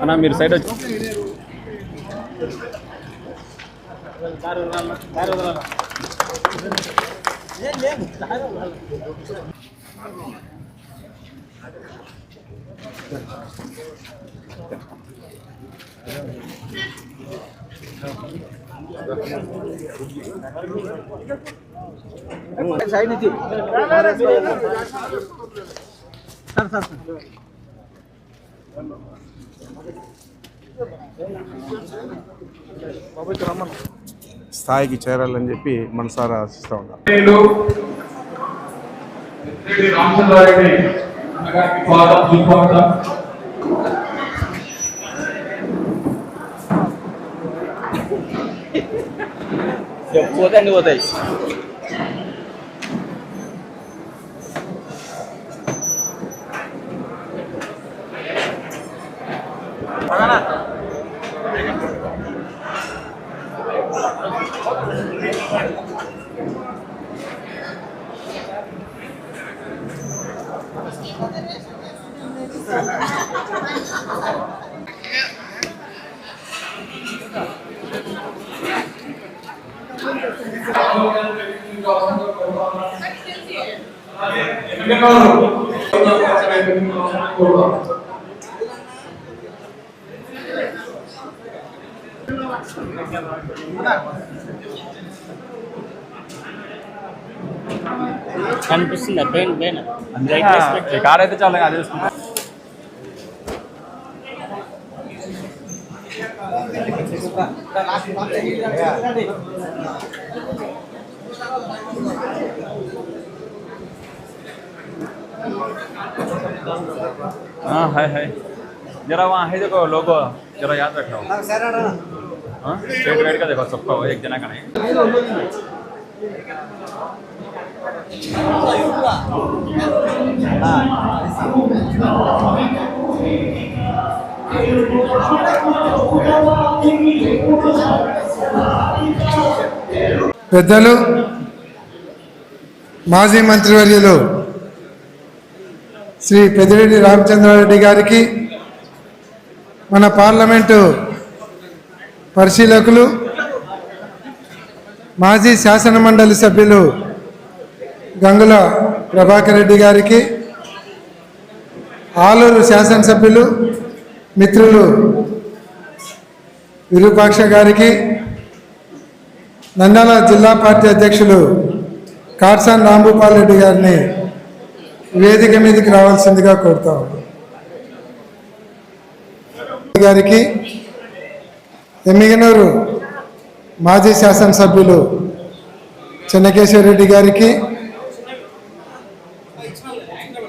అన్నా మీరు సైడ్ వచ్చి సైడ్ నుంచి స్థాయికి చేరాలని చెప్పి మనసారా ఆశిస్తూ ఉన్నాం. పోతే అన్ని పోతాయి. కనిపిస్తుందా పెయిన్ కార్ అయితే చాలా అది తీసుకుంటా. हाँ है जरा वहाँ है देखो लोगो जरा याद रखना। हाँ स्ट्रेट वेट का देखो सबका एक जना का नहीं। పెద్దలు మాజీ మంత్రివర్యులు శ్రీ పెద్దిరెడ్డి రామచంద్రారెడ్డి గారికి, మన పార్లమెంటు పరిశీలకులు మాజీ శాసన మండలి సభ్యులు గంగుల ప్రభాకర్ రెడ్డి గారికి, ఆలూరు శాసనసభ్యులు మిత్రులు విరూపాక్ష గారికి, నంద్యాల జిల్లా పార్టీ అధ్యక్షులు కాట్సాన్ రాంభూపాల్ రెడ్డి గారిని వేదిక మీదకి రావాల్సిందిగా కోరుతాం. గారికి, ఎమ్మిగనూరు మాజీ శాసనసభ్యులు చెన్నకేశ్వరరెడ్డి గారికి,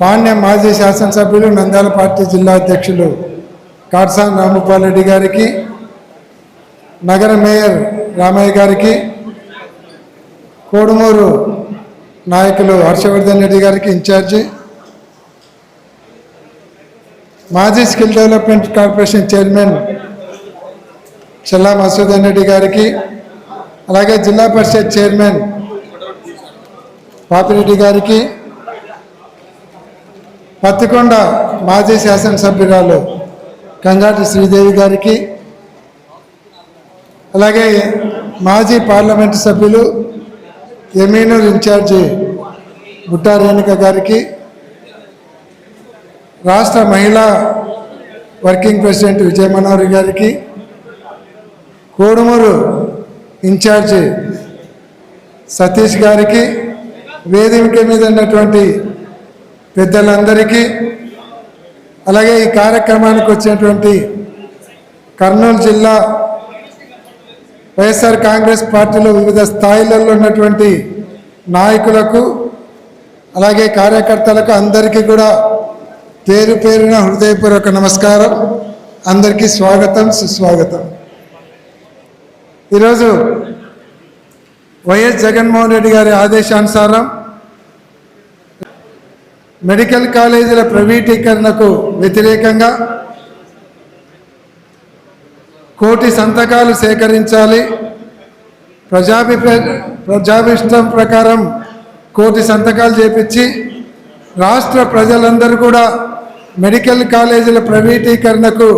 పాణ్యం మాజీ శాసనసభ్యులు నంద్యాల పార్టీ జిల్లా అధ్యక్షులు కాట్సాన్ రాంభూపాల్ రెడ్డి గారికి, నగర మేయర్ రామయ్య గారికి, కోడుమూరు నాయకులు హర్షవర్ధన్ రెడ్డి గారికి ఇన్ఛార్జి, మాజీ స్కిల్ డెవలప్మెంట్ కార్పొరేషన్ చైర్మన్ చల్లా మసూదన్ రెడ్డి గారికి, అలాగే జిల్లా పరిషత్ చైర్మన్ పాపిరెడ్డి గారికి, పత్తికొండ మాజీ శాసనసభ్యురాలు కంగాటి శ్రీదేవి గారికి, అలాగే మాజీ పార్లమెంటు సభ్యులు ఎమ్మిగనూరు ఇన్ఛార్జి బుట్టా రేణుక గారికి, రాష్ట్ర మహిళా వర్కింగ్ ప్రెసిడెంట్ విజయ మనోహరి గారికి, కోడుమూరు ఇన్ఛార్జి సతీష్ గారికి, వేదిక మీద ఉన్నటువంటి పెద్దలందరికీ, అలాగే ఈ కార్యక్రమానికి వచ్చినటువంటి కర్నూలు జిల్లా వైఎస్ఆర్ కాంగ్రెస్ పార్టీలో వివిధ స్థాయిలలో ఉన్నటువంటి నాయకులకు, అలాగే కార్యకర్తలకు అందరికీ కూడా పేరు పేరున హృదయపూర్వక నమస్కారం. అందరికీ స్వాగతం, సుస్వాగతం. ఈరోజు వైఎస్ జగన్మోహన్ రెడ్డి గారి ఆదేశానుసారం మెడికల్ కాలేజీల ప్రైవేటీకరణకు వ్యతిరేకంగా కోటి సంతకాలు సేకరించాలి. ప్రజాభిష్టం ప్రకారం కోటి సంతకాలు చేపించి రాష్ట్ర ప్రజలందరూ కూడా మెడికల్ కాలేజీల ప్రైవేటీకరణకు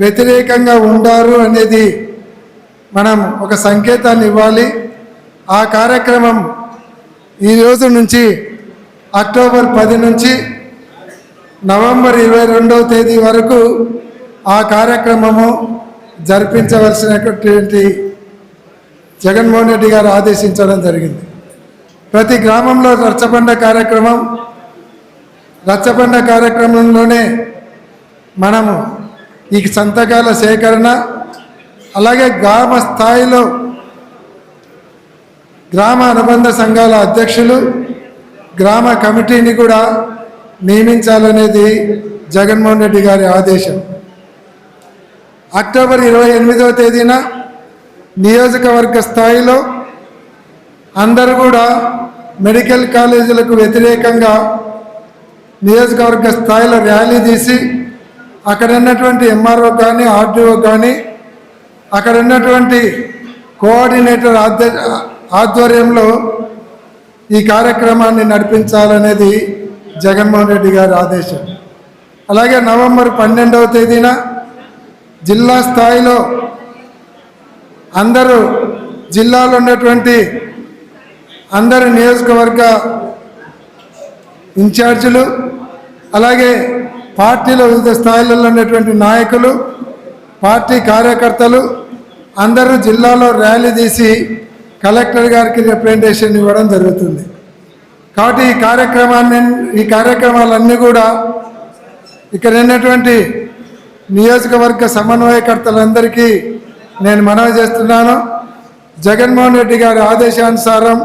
వ్యతిరేకంగా ఉండారు అనేది మనం ఒక సంకేతాన్ని ఇవ్వాలి. ఆ కార్యక్రమం ఈ రోజు నుంచి అక్టోబర్ 10 నుంచి నవంబర్ 22వ తేదీ వరకు ఆ కార్యక్రమము జరిపించవలసినటువంటి జగన్మోహన్ రెడ్డి గారు ఆదేశించడం జరిగింది. ప్రతి గ్రామంలో రచ్చబండ కార్యక్రమంలోనే మనము ఈ సంతకాల సేకరణ, అలాగే గ్రామ స్థాయిలో గ్రామ అనుబంధ సంఘాల అధ్యక్షులు, గ్రామ కమిటీని కూడా నియమించాలనేది జగన్మోహన్ రెడ్డి గారి ఆదేశం. అక్టోబర్ 28వ తేదీన నియోజకవర్గ స్థాయిలో అందరూ కూడా మెడికల్ కాలేజీలకు వ్యతిరేకంగా నియోజకవర్గ స్థాయిలో ర్యాలీ తీసి అక్కడ ఉన్నటువంటి ఎంఆర్ఓ కానీ ఆర్డీఓ కానీ అక్కడ ఉన్నటువంటి కోఆర్డినేటర్ ఆధ్వర్యంలో ఈ కార్యక్రమాన్ని నడిపించాలనేది జగన్మోహన్ రెడ్డి గారి ఆదేశం. అలాగే నవంబర్ 12వ తేదీన జిల్లా స్థాయిలో అందరూ జిల్లాలో ఉన్నటువంటి అందరు నియోజకవర్గ ఇన్ఛార్జీలు, అలాగే పార్టీలో వివిధ స్థాయిలలో ఉన్నటువంటి నాయకులు, పార్టీ కార్యకర్తలు అందరూ జిల్లాలో ర్యాలీ తీసి కలెక్టర్ గారికి రిప్రజెంటేషన్ ఇవ్వడం జరుగుతుంది. కాబట్టి ఈ కార్యక్రమాలన్నీ కూడా ఇక్కడ ఉన్నటువంటి నియోజకవర్గ సమన్వయకర్తలందరికీ నేను మనవి చేస్తున్నాను. జగన్మోహన్ రెడ్డి గారి ఆదేశానుసారం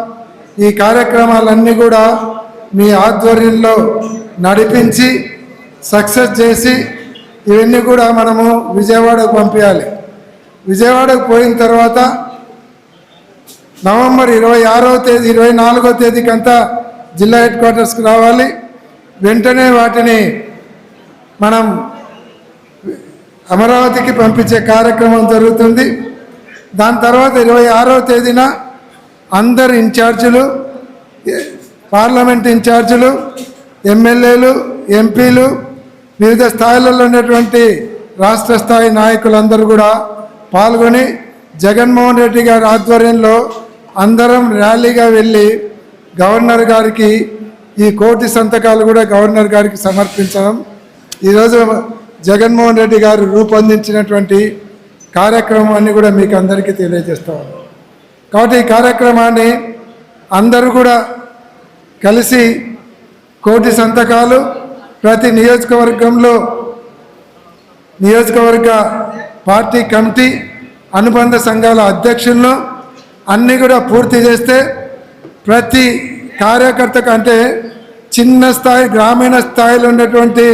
ఈ కార్యక్రమాలన్నీ కూడా మీ ఆధ్వర్యంలో నడిపించి సక్సెస్ చేసి ఇవన్నీ కూడా మనము విజయవాడకు పంపించాలి. విజయవాడకు పోయిన తర్వాత నవంబర్ 26వ తేదీ 24వ తేదీకంతా జిల్లా హెడ్ క్వార్టర్స్కి రావాలి. వెంటనే వాటిని మనం అమరావతికి పంపించే కార్యక్రమం జరుగుతుంది. దాని తర్వాత 26వ తేదీన అందరు ఇన్ఛార్జీలు, పార్లమెంట్ ఇన్ఛార్జీలు, ఎమ్మెల్యేలు, ఎంపీలు, వివిధ స్థాయిలలో ఉన్నటువంటి రాష్ట్ర స్థాయి నాయకులందరూ కూడా పాల్గొని జగన్మోహన్ రెడ్డి గారి ఆధ్వర్యంలో అందరం ర్యాలీగా వెళ్ళి గవర్నర్ గారికి ఈ కోటి సంతకాలు కూడా గవర్నర్ గారికి సమర్పించడం ఈరోజు జగన్మోహన్ రెడ్డి గారు రూపొందించినటువంటి కార్యక్రమాన్ని కూడా మీకు అందరికీ తెలియజేస్తాం. కాబట్టి ఈ కార్యక్రమాన్ని అందరూ కూడా కలిసి కోటి సంతకాలు ప్రతి నియోజకవర్గంలో నియోజకవర్గ పార్టీ కమిటీ, అనుబంధ సంఘాల అధ్యక్షులను అన్నీ కూడా పూర్తి చేస్తే ప్రతి కార్యకర్తకు, అంటే చిన్న స్థాయి గ్రామీణ స్థాయిలో ఉన్నటువంటి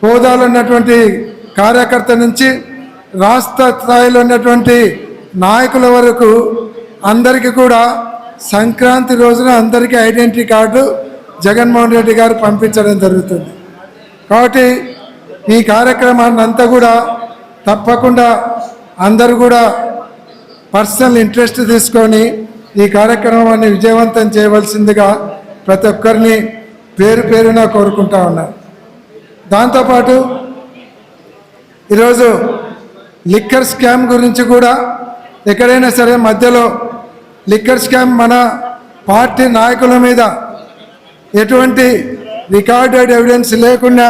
హోదాలో ఉన్నటువంటి కార్యకర్త నుంచి రాష్ట్ర స్థాయిలో ఉన్నటువంటి నాయకుల వరకు అందరికీ కూడా సంక్రాంతి రోజున అందరికీ ఐడెంటిటీ కార్డు జగన్మోహన్ రెడ్డి గారు పంపించడం జరుగుతుంది. కాబట్టి ఈ కార్యక్రమాన్ని అంతా కూడా తప్పకుండా అందరూ కూడా పర్సనల్ ఇంట్రెస్ట్ తీసుకొని ఈ కార్యక్రమాన్ని విజయవంతం చేయవలసిందిగా ప్రతి ఒక్కరిని పేరు పేరున కోరుకుంటా ఉన్నాను. దాంతోపాటు ఈరోజు లిక్కర్ స్కామ్ గురించి కూడా ఎక్కడైనా సరే మధ్యలో లిక్కర్ స్కామ్ మన పార్టీ నాయకుల మీద ఎటువంటి రికార్డెడ్ ఎవిడెన్స్ లేకుండా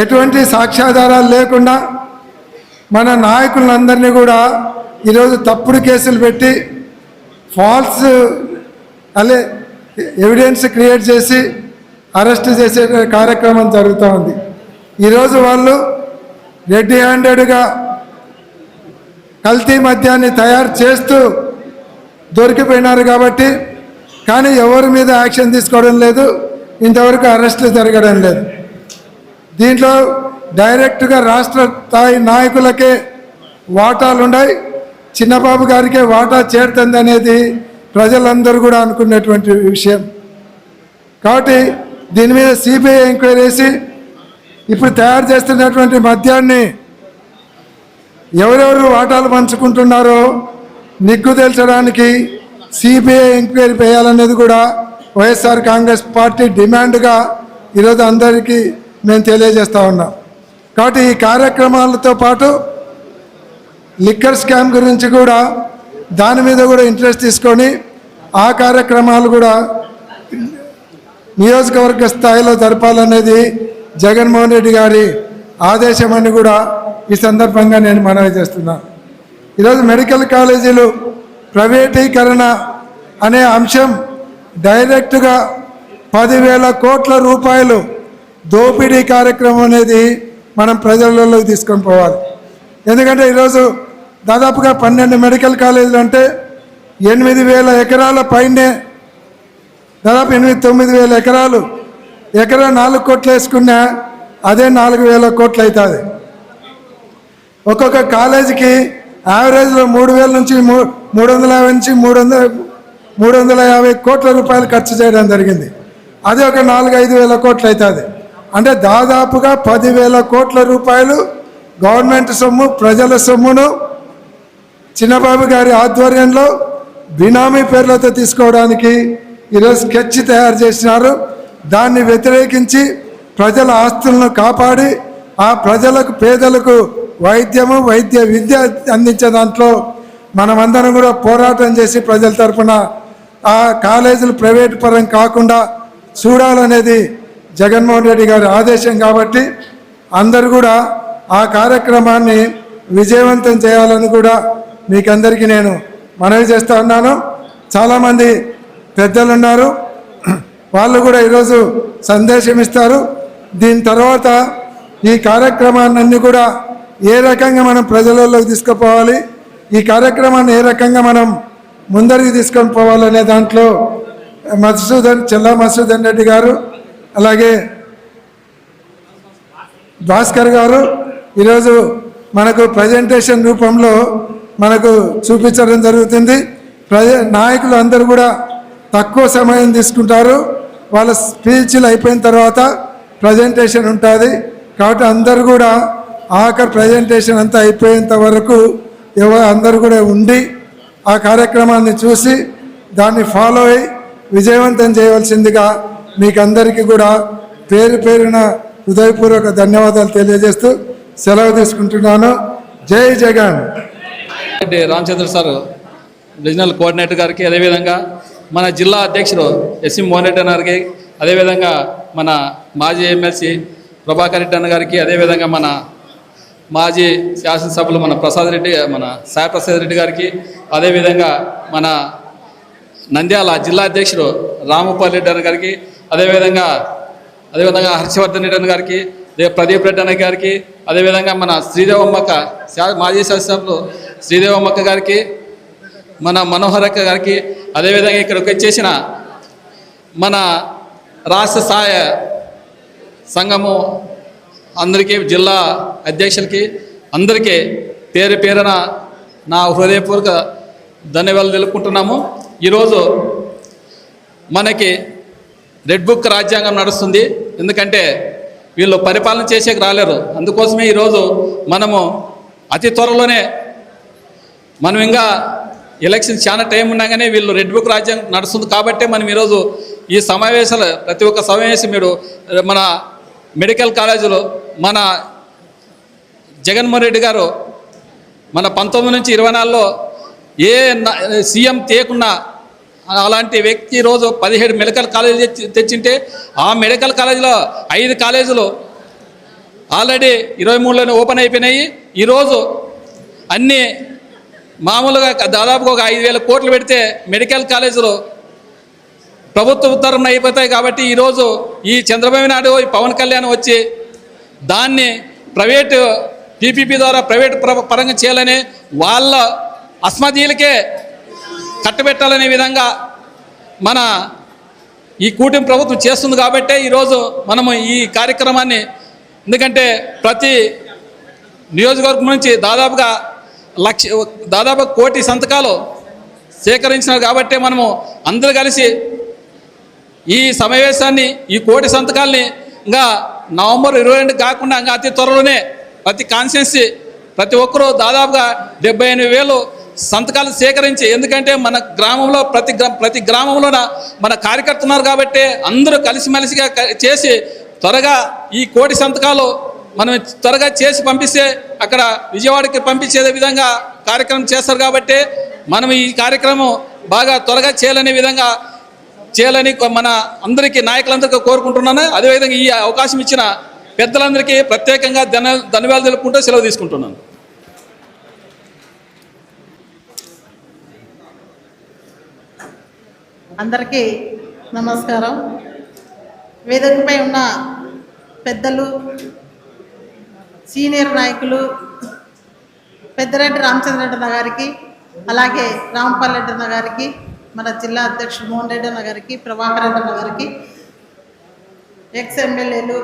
ఎటువంటి సాక్ష్యాధారాలు లేకుండా మన నాయకులందరినీ కూడా ఈరోజు తప్పుడు కేసులు పెట్టి ఫాల్స్ ఎవిడెన్స్ క్రియేట్ చేసి అరెస్ట్ చేసే కార్యక్రమం జరుగుతూ ఉంది. ఈరోజు వాళ్ళు రెడ్డి హ్యాండెడ్గా కల్తీ మద్యాన్ని తయారు చేస్తూ దొరికిపోయినారు కాబట్టి, కానీ ఎవరి మీద యాక్షన్ తీసుకోవడం లేదు, ఇంతవరకు అరెస్టులు జరగడం లేదు. దీంట్లో డైరెక్ట్గా రాష్ట్ర స్థాయి నాయకులకే వాటాలు ఉన్నాయి, చిన్నబాబు గారికే వాటా చేరుతుంది అనేది ప్రజలందరూ కూడా అనుకునేటువంటి విషయం. కాబట్టి దీని మీద సిబిఐ ఎంక్వైరీ చేసి ఇప్పుడు తయారు చేస్తున్నటువంటి మద్యాన్ని ఎవరెవరు వాటాలు పంచుకుంటున్నారో నిగ్గు తేల్చడానికి సిబిఐ ఎంక్వైరీ చేయాలనేది కూడా వైఎస్ఆర్ కాంగ్రెస్ పార్టీ డిమాండ్గా ఈరోజు అందరికీ మేము తెలియజేస్తూ ఉన్నాం. కాబట్టి ఈ కార్యక్రమాలతో పాటు లిక్కర్ స్కామ్ గురించి కూడా దాని మీద కూడా ఇంట్రెస్ట్ తీసుకొని ఆ కార్యక్రమాలు కూడా నియోజకవర్గ స్థాయిలో జరపాలనేది జగన్మోహన్ రెడ్డి గారి ఆదేశం అని కూడా ఈ సందర్భంగా నేను మనవి చేస్తున్నాను. ఈరోజు మెడికల్ కాలేజీలు ప్రైవేటీకరణ అనే అంశం డైరెక్ట్గా 10,000 కోట్ల రూపాయలు దోపిడీ కార్యక్రమం అనేది మనం ప్రజలలోకి తీసుకొని పోవాలి. ఎందుకంటే ఈరోజు దాదాపుగా 12 మెడికల్ కాలేజీలు అంటే 8,000 ఎకరాల పైనే, దాదాపు 8,000-9,000 ఎకరాలు, ఎకరా 4 కోట్లు వేసుకున్నా అదే 4,000 కోట్లు అవుతుంది. ఒక్కొక్క కాలేజీకి యావరేజ్లో 3,000 నుంచి 350 నుంచి 350 కోట్ల రూపాయలు ఖర్చు చేయడం జరిగింది. అది ఒక 4-5 వేల కోట్లు అవుతుంది. అంటే దాదాపుగా 10,000 కోట్ల రూపాయలు గవర్నమెంట్ సొమ్ము, ప్రజల సొమ్మును చిన్నబాబు గారి ఆధ్వర్యంలో బినామీ పేర్లతో తీసుకోవడానికి ఈరోజు స్కెచ్ తయారు చేసినారు. దాన్ని వ్యతిరేకించి ప్రజల ఆస్తులను కాపాడి ఆ ప్రజలకు, పేదలకు వైద్యము, వైద్య విద్య అందించే దాంట్లో మనమందరం కూడా పోరాటం చేసి ప్రజల తరఫున ఆ కాలేజీలు ప్రైవేట్ పరం కాకుండా చూడాలనేది జగన్మోహన్ రెడ్డి గారి ఆదేశం. కాబట్టి అందరూ కూడా ఆ కార్యక్రమాన్ని విజయవంతం చేయాలని కూడా మీకందరికీ నేను మనవి చేస్తూ ఉన్నాను. చాలామంది పెద్దలు ఉన్నారు, వాళ్ళు కూడా ఈరోజు సందేశం ఇస్తారు. దీని తర్వాత ఈ కార్యక్రమాన్ని కూడా ఏ రకంగా మనం ప్రజలలోకి తీసుకుపోవాలి, ఈ కార్యక్రమాన్ని ఏ రకంగా మనం ముందరికి తీసుకొని పోవాలనే దాంట్లో చెల్లా మధుసూదన్ రెడ్డి గారు, అలాగే భాస్కర్ గారు ఈరోజు మనకు ప్రజెంటేషన్ రూపంలో మనకు చూపించడం జరుగుతుంది. నాయకులు అందరూ కూడా తక్కువ సమయం తీసుకుంటారు. వాళ్ళ స్పీచ్లు అయిపోయిన తర్వాత ప్రజెంటేషన్ ఉంటుంది. కాబట్టి అందరూ కూడా ఆఖరి ప్రజెంటేషన్ అంతా అయిపోయేంత వరకు అందరూ కూడా ఉండి ఆ కార్యక్రమాన్ని చూసి దాన్ని ఫాలో అయ్యి విజయవంతం చేయవలసిందిగా మీకు అందరికీ కూడా పేరు పేరున హృదయపూర్వక ధన్యవాదాలు తెలియజేస్తూ సెలవు తీసుకుంటున్నాను. జై Jagan. Ramachandra sir regional coordinator గారికి, అదేవిధంగా మన జిల్లా అధ్యక్షుడు ఎస్సి మోహన్ రెడ్డి గారికి, అదేవిధంగా మన మాజీ ఎమ్మెల్సీ ప్రభాకర్ రెడ్డి అన్న గారికి, అదేవిధంగా మన మాజీ శాసనసభ్యులు మన సాయి ప్రసాద్ రెడ్డి గారికి, అదేవిధంగా మన నంద్యాల జిల్లా అధ్యక్షుడు రామపల్లి రెడ్డి అన్న గారికి, అదేవిధంగా హర్షవర్ధన్ రెడ్డి అన్న గారికి, ప్రదీప్ రెడ్డి అన్న గారికి, అదేవిధంగా మన శ్రీదేవమ్మక్క మాజీ శాసనసభ్యులు శ్రీదేవమ్మక్క గారికి, మన మనోహరక్క గారికి, అదేవిధంగా ఇక్కడికి వచ్చేసిన మన రాష్ట్ర సహాయ సంఘము అందరికీ, జిల్లా అధ్యక్షులకి అందరికీ పేరు పేరున నా హృదయపూర్వక ధన్యవాదాలు తెలుపుకుంటున్నాము. ఈరోజు మనకి రెడ్ బుక్ రాజ్యాంగం నడుస్తుంది. ఎందుకంటే వీళ్ళు పరిపాలన చేసేకి రాలేరు. అందుకోసమే ఈరోజు మనము అతి త్వరలోనే, మనం ఇంకా ఎలక్షన్ చాలా టైం ఉండగానే వీళ్ళు రెడ్ బుక్ రాజ్యాంగం నడుస్తుంది. కాబట్టి మనం ఈరోజు ఈ సమావేశాలు, ప్రతి ఒక్క సమావేశం మీరు మన మెడికల్ కాలేజీలో మన జగన్మోహన్ రెడ్డి గారు మన 19 నుంచి 24లో ఏ సీఎం తేకుండా అలాంటి వ్యక్తి ఈరోజు 17 మెడికల్ కాలేజీలు తెచ్చింటే ఆ మెడికల్ కాలేజీలో 5 కాలేజీలు ఆల్రెడీ 23లోనే ఓపెన్ అయిపోయినాయి. ఈరోజు అన్నీ మామూలుగా దాదాపుగా ఒక 5,000 కోట్లు పెడితే మెడికల్ కాలేజీలు ప్రభుత్వ ఉత్తర్వులు అయిపోతాయి. కాబట్టి ఈరోజు ఈ చంద్రబాబు నాయుడు, ఈ పవన్ కళ్యాణ్ వచ్చి దాన్ని ప్రైవేటు పీపీపీ ద్వారా ప్రైవేటు పరంగా చేయాలని వాళ్ళ అస్మదీయులకే కట్టబెట్టాలనే విధంగా మన ఈ కూటమి ప్రభుత్వం చేస్తుంది. కాబట్టే ఈరోజు మనము ఈ కార్యక్రమాన్ని, ఎందుకంటే ప్రతి నియోజకవర్గం నుంచి దాదాపుగా 1 కోటి సంతకాలు సేకరించినారు. కాబట్టి మనము అందరూ కలిసి ఈ సమావేశాన్ని, ఈ 1 కోటి సంతకాలని ఇంకా నవంబర్ 22 కాకుండా ఇంకా అతి త్వరలోనే ప్రతి కాన్స్టిట్యున్సీ ప్రతి ఒక్కరూ దాదాపుగా 78,000 సంతకాలు సేకరించి, ఎందుకంటే మన గ్రామంలో ప్రతి గ్రామంలోన మన కార్యకర్తలు ఉన్నారు కాబట్టి అందరూ కలిసిమెలిసిగా చేసి త్వరగా ఈ 1,000,000 సంతకాలు మనం త్వరగా చేసి పంపిస్తే అక్కడ విజయవాడకి పంపించే విధంగా కార్యక్రమం చేస్తారు కాబట్టి మనం ఈ కార్యక్రమం బాగా త్వరగా చేయాలని మన అందరికీ నాయకులందరికీ కోరుకుంటున్నాను. అదేవిధంగా ఈ అవకాశం ఇచ్చిన పెద్దలందరికీ ప్రత్యేకంగా ధన్యవాదాలు తెలుపుకుంటూ సెలవు తీసుకుంటున్నాను. అందరికీ నమస్కారం. వేదికపై ఉన్న పెద్దలు, సీనియర్ నాయకులు పెద్దిరెడ్డి రామచంద్రరెడ్డి గారికి, అలాగే రాంపాల్ రెడ్డి గారికి, మన జిల్లా అధ్యక్షుడు మోహన్ రెడ్డి గారికి, ప్రభాకర్ రెడ్డి గారికి, ఎక్స్ ఎమ్మెల్యేలు,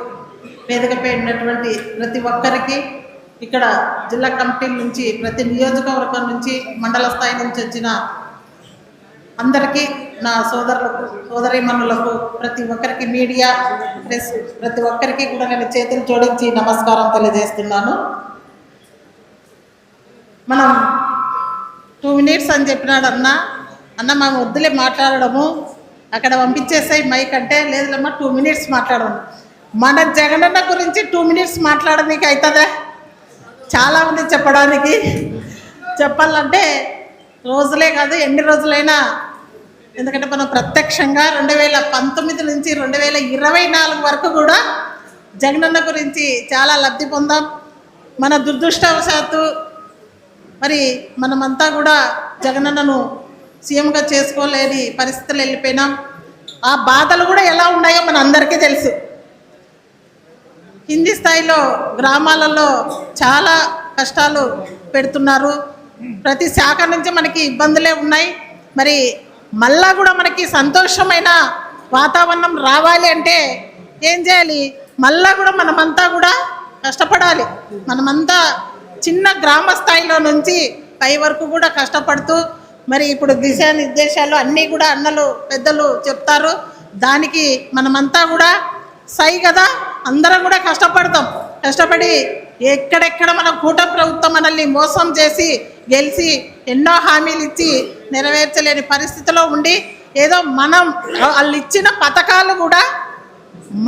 వేదికపై ఉన్నటువంటి ప్రతి ఒక్కరికి, ఇక్కడ జిల్లా కమిటీల నుంచి ప్రతి నియోజకవర్గం నుంచి మండల స్థాయి నుంచి వచ్చిన అందరికీ, నా సోదరులకు సోదరీమణులకు ప్రతి ఒక్కరికి, మీడియా ప్రెస్ ప్రతి ఒక్కరికి కూడా నేను చేతులు జోడించి నమస్కారం తెలియజేస్తున్నాను. మనం 2 minutes అని చెప్పినాడు అన్న మేము వద్దులే మాట్లాడడము, అక్కడ పంపించేసాయి మైక్ అంటే, లేదులమ్మా 2 minutes మాట్లాడము. మన జగనన్న గురించి 2 minutes మాట్లాడడానికి అవుతుందా? చాలామంది చెప్పాలంటే రోజులే కాదు, ఎన్ని రోజులైనా. ఎందుకంటే మనం ప్రత్యక్షంగా 2019 నుంచి 2024 వరకు కూడా జగనన్న గురించి చాలా లబ్ధి పొందాం. మన దురదృష్టవశాత్తు మరి మనమంతా కూడా జగనన్నను సీఎంగా చేసుకోలేని పరిస్థితులు వెళ్ళిపోయినాం. ఆ బాధలు కూడా ఎలా ఉన్నాయో మన అందరికీ తెలుసు. కింది స్థాయిలో గ్రామాలలో చాలా కష్టాలు పెడుతున్నారు. ప్రతి శాఖ నుంచి మనకి ఇబ్బందులే ఉన్నాయి. మరి మళ్ళా కూడా మనకి సంతోషమైన వాతావరణం రావాలి అంటే ఏం చేయాలి? మళ్ళా కూడా మనమంతా కూడా కష్టపడాలి. మనమంతా చిన్న గ్రామ స్థాయిలో నుంచి పై వరకు కూడా కష్టపడుతూ, మరి ఇప్పుడు దిశానిర్దేశాలు అన్నీ కూడా అన్నలు పెద్దలు చెప్తారు. దానికి మనమంతా కూడా సై కదా, అందరం కూడా కష్టపడి ఎక్కడెక్కడ మన కూటమి ప్రభుత్వం మనల్ని మోసం చేసి గెలిచి ఎన్నో హామీలు ఇచ్చి నెరవేర్చలేని పరిస్థితిలో ఉండి, ఏదో మనం వాళ్ళు ఇచ్చిన పథకాలు కూడా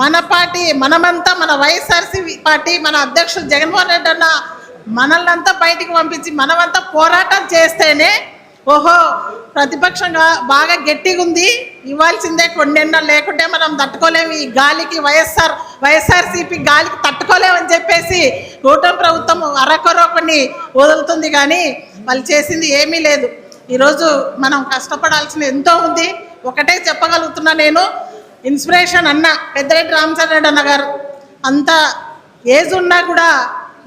మన పార్టీ, మనమంతా మన వైఎస్ఆర్సీపీ పార్టీ, మన అధ్యక్షుడు జగన్మోహన్ రెడ్డి అన్న మనల్ని అంతా బయటికి పంపించి మనమంతా పోరాటం చేస్తేనే ఓహో ప్రతిపక్షంగా బాగా గట్టిగా ఉంది, ఇవ్వాల్సిందే కొన్నిన్న, లేకుంటే మనం తట్టుకోలేము, ఈ గాలికి వైఎస్ఆర్సీపీ గాలికి తట్టుకోలేమని చెప్పేసి కూటమి ప్రభుత్వం అరకొర కొన్ని వదులుతుంది. కానీ వాళ్ళు చేసింది ఏమీ లేదు. ఈరోజు మనం కష్టపడాల్సిన ఎంతో ఉంది. ఒకటే చెప్పగలుగుతున్నా నేను, ఇన్స్పిరేషన్ అన్న పెద్దిరెడ్డి రామచంద్రరెడ్డి అన్న గారు అంత ఏజ్ ఉన్నా కూడా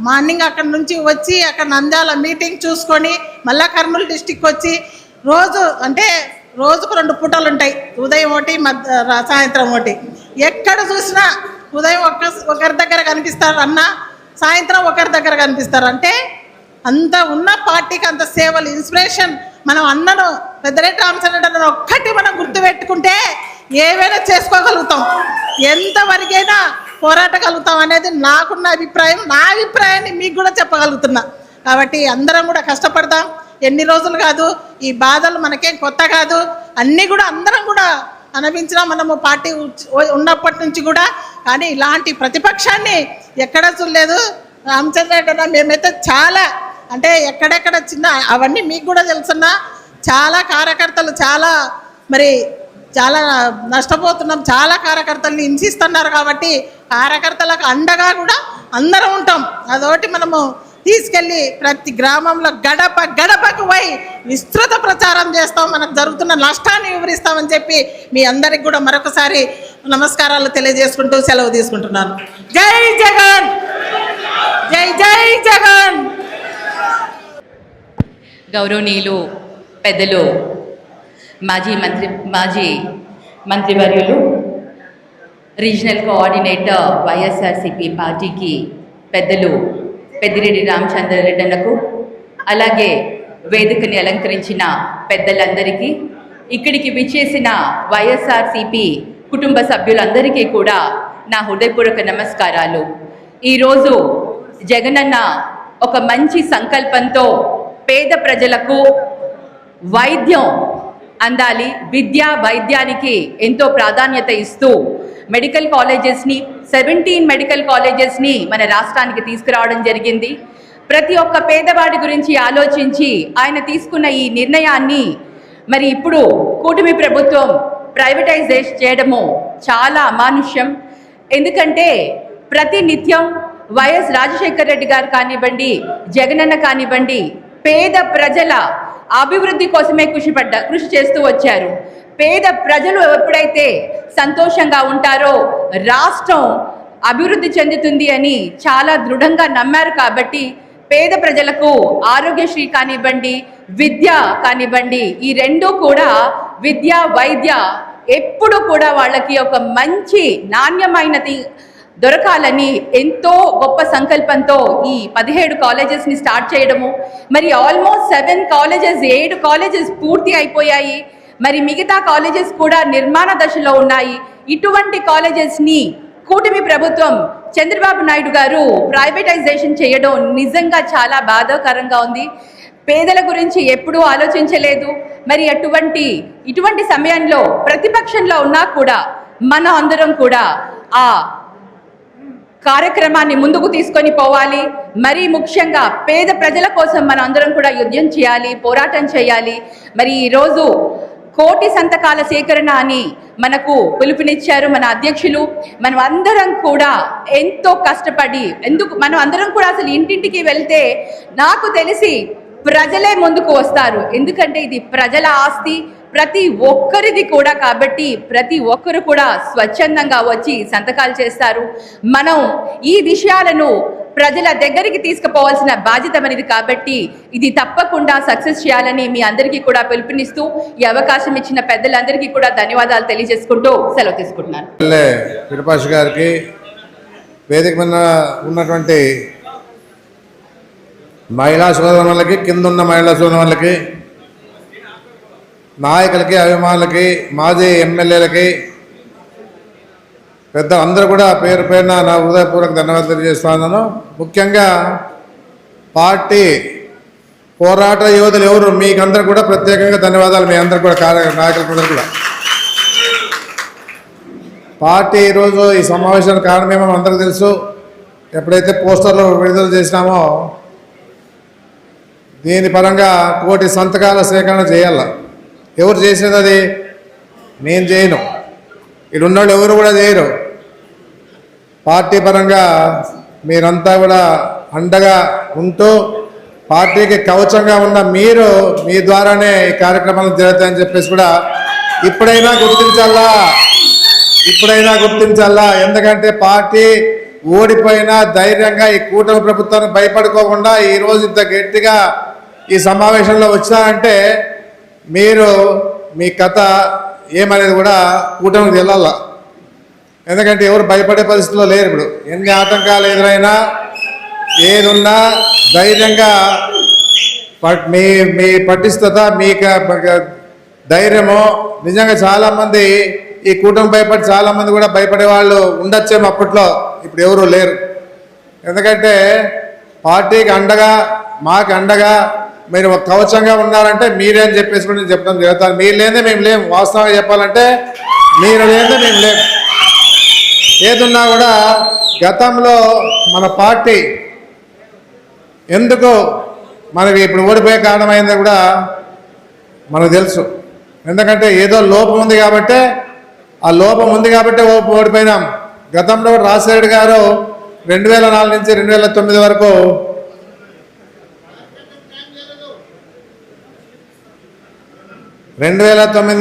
మార్నింగ్ అక్కడ నుంచి వచ్చి అక్కడ నంద్యాల మీటింగ్ చూసుకొని మళ్ళా కర్నూలు డిస్టిక్ వచ్చి రోజుకు 2 పూటలు ఉంటాయి, ఉదయం ఒకటి సాయంత్రం ఒకటి. ఎక్కడ చూసినా ఉదయం ఒకరి దగ్గర కనిపిస్తారు అన్న, సాయంత్రం ఒకరి దగ్గర కనిపిస్తారు. అంటే అంత ఉన్న పార్టీకి అంత సేవలు, ఇన్స్పిరేషన్. మనం అన్నను పెద్దిరెడ్డి రామచంద్రరెడ్డి అన్న ఒక్కటి మనం గుర్తుపెట్టుకుంటే ఏవైనా చేసుకోగలుగుతాం, ఎంతవరకైనా పోరాటగలుగుతాం అనేది నాకున్న అభిప్రాయం. నా అభిప్రాయాన్ని మీకు కూడా చెప్పగలుగుతున్నా. కాబట్టి అందరం కూడా కష్టపడదాం. ఎన్ని రోజులు కాదు, ఈ బాధలు మనకేం కొత్త కాదు. అన్నీ కూడా అందరం కూడా అనుభవించినా మనము పార్టీ ఉన్నప్పటి నుంచి కూడా. కానీ ఇలాంటి ప్రతిపక్షాన్ని ఎక్కడ చూడలేదు. రామచంద్రరెడ్డి అన్న మేమైతే చాలా, అంటే ఎక్కడెక్కడ చిన్న అవన్నీ మీకు కూడా తెలుసున్నా, చాలా కార్యకర్తలు చాలా నష్టపోతున్నాం. చాలా కార్యకర్తల్ని హింసిస్తున్నారు. కాబట్టి కార్యకర్తలకు అండగా కూడా అందరం ఉంటాం. అదొకటి మనము తీసుకెళ్ళి ప్రతి గ్రామంలో గడపకు పోయి విస్తృత ప్రచారం చేస్తాం. మనకు జరుగుతున్న నష్టాన్ని వివరిస్తామని చెప్పి మీ అందరికి కూడా మరొకసారి నమస్కారాలు తెలియజేసుకుంటూ సెలవు తీసుకుంటున్నాను. జై జగన్, జై జై జగన్. గౌరవనీయులు పెద్దలు, మాజీ మంత్రివర్యులు, రీజనల్ కోఆర్డినేటర్ వైఎస్ఆర్సీపీ పార్టీకి పెద్దలు పెద్దిరెడ్డి రామచంద్రరెడ్డి అన్నకు, అలాగే వేదికని అలంకరించిన పెద్దలందరికీ, ఇక్కడికి విచ్చేసిన వైఎస్ఆర్సీపీ కుటుంబ సభ్యులందరికీ కూడా నా హృదయపూర్వక నమస్కారాలు. ఈరోజు జగనన్న ఒక మంచి సంకల్పంతో పేద ప్రజలకు వైద్యం అందాలి, వైద్యానికి ఎంతో ప్రాధాన్యత ఇస్తూ మెడికల్ కాలేజెస్ని 17 మెడికల్ కాలేజెస్ని మన రాష్ట్రానికి తీసుకురావడం జరిగింది. ప్రతి ఒక్క పేదవాడి గురించి ఆలోచించి ఆయన తీసుకున్న ఈ నిర్ణయాన్ని మరి ఇప్పుడు కూటమి ప్రభుత్వం ప్రైవేటైజ్ చేయడము చాలా అమానుష్యం. ఎందుకంటే ప్రతి నిత్యం వైఎస్ రాజశేఖర రెడ్డి గారు కానివ్వండి, జగనన్న కానివ్వండి, పేద ప్రజల అభివృద్ధి కోసమే కృషి చేస్తూ వచ్చారు. పేద ప్రజలు ఎప్పుడైతే సంతోషంగా ఉంటారో రాష్ట్రం అభివృద్ధి చెందుతుంది అని చాలా దృఢంగా నమ్మారు. కాబట్టి పేద ప్రజలకు ఆరోగ్యశ్రీ కానివ్వండి, విద్య కానివ్వండి, ఈ రెండూ కూడా వైద్య ఎప్పుడు కూడా వాళ్ళకి ఒక మంచి నాణ్యమైనది దొరకాలని ఎంతో గొప్ప సంకల్పంతో ఈ 17 కాలేజెస్ని స్టార్ట్ చేయడము. మరి ఆల్మోస్ట్ 7 కాలేజెస్ పూర్తి అయిపోయాయి. మరి మిగతా కాలేజెస్ కూడా నిర్మాణ దశలో ఉన్నాయి. ఇటువంటి కాలేజెస్ని కూటమి ప్రభుత్వం చంద్రబాబు నాయుడు గారు ప్రైవేటైజేషన్ చేయడం నిజంగా చాలా బాధాకరంగా ఉంది. పేదల గురించి ఎప్పుడూ ఆలోచించలేదు. మరి ఇటువంటి సమయంలో ప్రతిపక్షంలో ఉన్నా కూడా మనం అందరం కూడా ఆ కార్యక్రమాన్ని ముందుకు తీసుకొని పోవాలి. మరి ముఖ్యంగా పేద ప్రజల కోసం మనం అందరం కూడా యుద్ధం చేయాలి, పోరాటం చేయాలి. మరి ఈరోజు 1 కోటి సంతకాల సేకరణ అని మనకు పిలుపునిచ్చారు మన అధ్యక్షులు. మనం అందరం కూడా ఎంతో కష్టపడి మనం అందరం కూడా అసలు ఇంటింటికి వెళ్తే నాకు తెలిసి ప్రజలే ముందుకు వస్తారు. ఎందుకంటే ఇది ప్రజల ఆస్తి, ప్రతి ఒక్కరిది కూడా. కాబట్టి ప్రతి ఒక్కరు కూడా స్వచ్ఛందంగా వచ్చి సంతకాలు చేస్తారు. మనం ఈ విషయాలను ప్రజల దగ్గరికి తీసుకుపోవాల్సిన బాధ్యత అనేది. కాబట్టి ఇది తప్పకుండా సక్సెస్ చేయాలని మీ అందరికీ కూడా పిలుపునిస్తూ ఈ అవకాశం ఇచ్చిన పెద్దలందరికీ కూడా ధన్యవాదాలు తెలియజేసుకుంటూ సెలవు తీసుకుంటున్నాను. విరూపాక్ష గారికి, వేదిక మీద ఉన్నటువంటి మహిళా సోదరులకి, కింద ఉన్న మహిళా సోదరులకి, నాయకులకి, అభిమానులకి, మాజీ ఎమ్మెల్యేలకి, పెద్ద అందరూ కూడా పేరు పేరున నా హృదయపూర్వక ధన్యవాదాలు తెలియజేస్తున్నాను. ముఖ్యంగా పార్టీ పోరాట యోధులు ఎవరు మీకందరూ కూడా ప్రత్యేకంగా ధన్యవాదాలు. మీ అందరూ కూడా నాయకులందరూ కూడా. పార్టీ ఈరోజు ఈ సమావేశానికి కారణమేమో అందరికీ తెలుసు. ఎప్పుడైతే పోస్టర్లు విడుదల చేసినామో దీని పరంగా 1 కోటి సంతకాల సేకరణ చేయాల. ఎవరు చేసేది అది? నేను చేయను, ఇక్కడ ఉన్నవాళ్ళు ఎవరు కూడా చేయరు. పార్టీ పరంగా మీరంతా కూడా అండగా ఉంటూ పార్టీకి కవచంగా ఉన్న మీరు మీ ద్వారానే ఈ కార్యక్రమాలు జరుగుతాయని చెప్పేసి కూడా ఇప్పుడైనా గుర్తించాలా. ఎందుకంటే పార్టీ ఓడిపోయినా ధైర్యంగా ఈ కూటమి ప్రభుత్వాన్ని భయపడుకోకుండా ఈరోజు ఇంత గట్టిగా ఈ సమావేశంలో వచ్చారంటే మీరు మీ కథ ఏమనేది కూడా కూటమికి వెళ్ళాల. ఎందుకంటే ఎవరు భయపడే పరిస్థితిలో లేరు. ఇప్పుడు ఎన్ని ఆటంకాలు ఎదురైనా ఏదున్నా ధైర్యంగా మీ పటిష్టత, మీ ధైర్యము నిజంగా చాలామంది ఈ కూటమి భయపడి చాలామంది కూడా భయపడే వాళ్ళు ఉండొచ్చేమో అప్పట్లో. ఇప్పుడు ఎవరు లేరు. ఎందుకంటే పార్టీకి అండగా, మాకు అండగా మీరు కవచంగా ఉన్నారంటే మీరే అని చెప్పేసి కూడా నేను చెప్పడం జరుగుతాను. మీరు లేదే మేము లేము. వాస్తవంగా చెప్పాలంటే మీరు లేదే మేము లేము. ఏదున్నా కూడా గతంలో మన పార్టీ ఎందుకు మనకి ఇప్పుడు ఓడిపోయే కారణమైంది కూడా మనకు తెలుసు. ఎందుకంటే ఏదో లోపం ఉంది కాబట్టి, ఆ లోపం ఉంది కాబట్టి ఓడిపోయినాం. గతంలో రాజశేఖర్ గారు 2004 నుంచి 2009 వరకు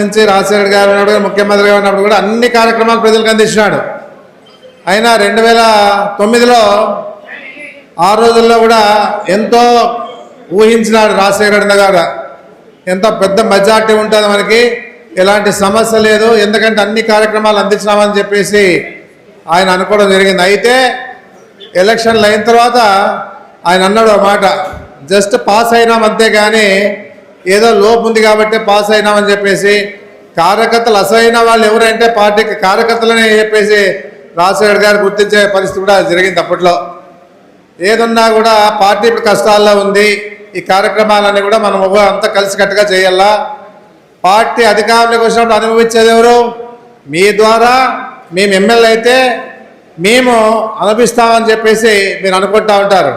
నుంచి రాజశేఖర్ గారు ముఖ్యమంత్రిగా ఉన్నప్పుడు కూడా అన్ని కార్యక్రమాలు ప్రజలకు అందించినాడు. అయినా 2009లో ఆ రోజుల్లో కూడా ఎంతో ఊహించినాడు రాజశేఖర్ గారు. ఎంతో పెద్ద మెజార్టీ ఉంటుంది, మనకి ఎలాంటి సమస్య లేదు, ఎందుకంటే అన్ని కార్యక్రమాలు అందించినామని చెప్పేసి ఆయన అనుకోవడం జరిగింది. అయితే ఎలక్షన్లు అయిన తర్వాత ఆయన అన్నాడు ఆ మాట, జస్ట్ పాస్ అయినాం అంతే కానీ ఏదో లోపు ఉంది కాబట్టి పాస్ అయినామని చెప్పేసి, కార్యకర్తలు అసలైన వాళ్ళు ఎవరంటే పార్టీకి కార్యకర్తలనే చెప్పేసి రాజశేఖర్ గారు గుర్తించే పరిస్థితి కూడా జరిగింది అప్పట్లో. ఏదున్నా కూడా పార్టీ ఇప్పుడు కష్టాల్లో ఉంది. ఈ కార్యక్రమాలన్నీ కూడా మనం అంతా కలిసికట్టుగా చేయాలా. పార్టీ అధికారంలోకి వచ్చినప్పుడు అనుభవించేది ఎవరు? మీ ద్వారా మేము ఎమ్మెల్యే అయితే మేము అనుభవిస్తామని చెప్పేసి మీరు అనుకుంటా ఉంటారు.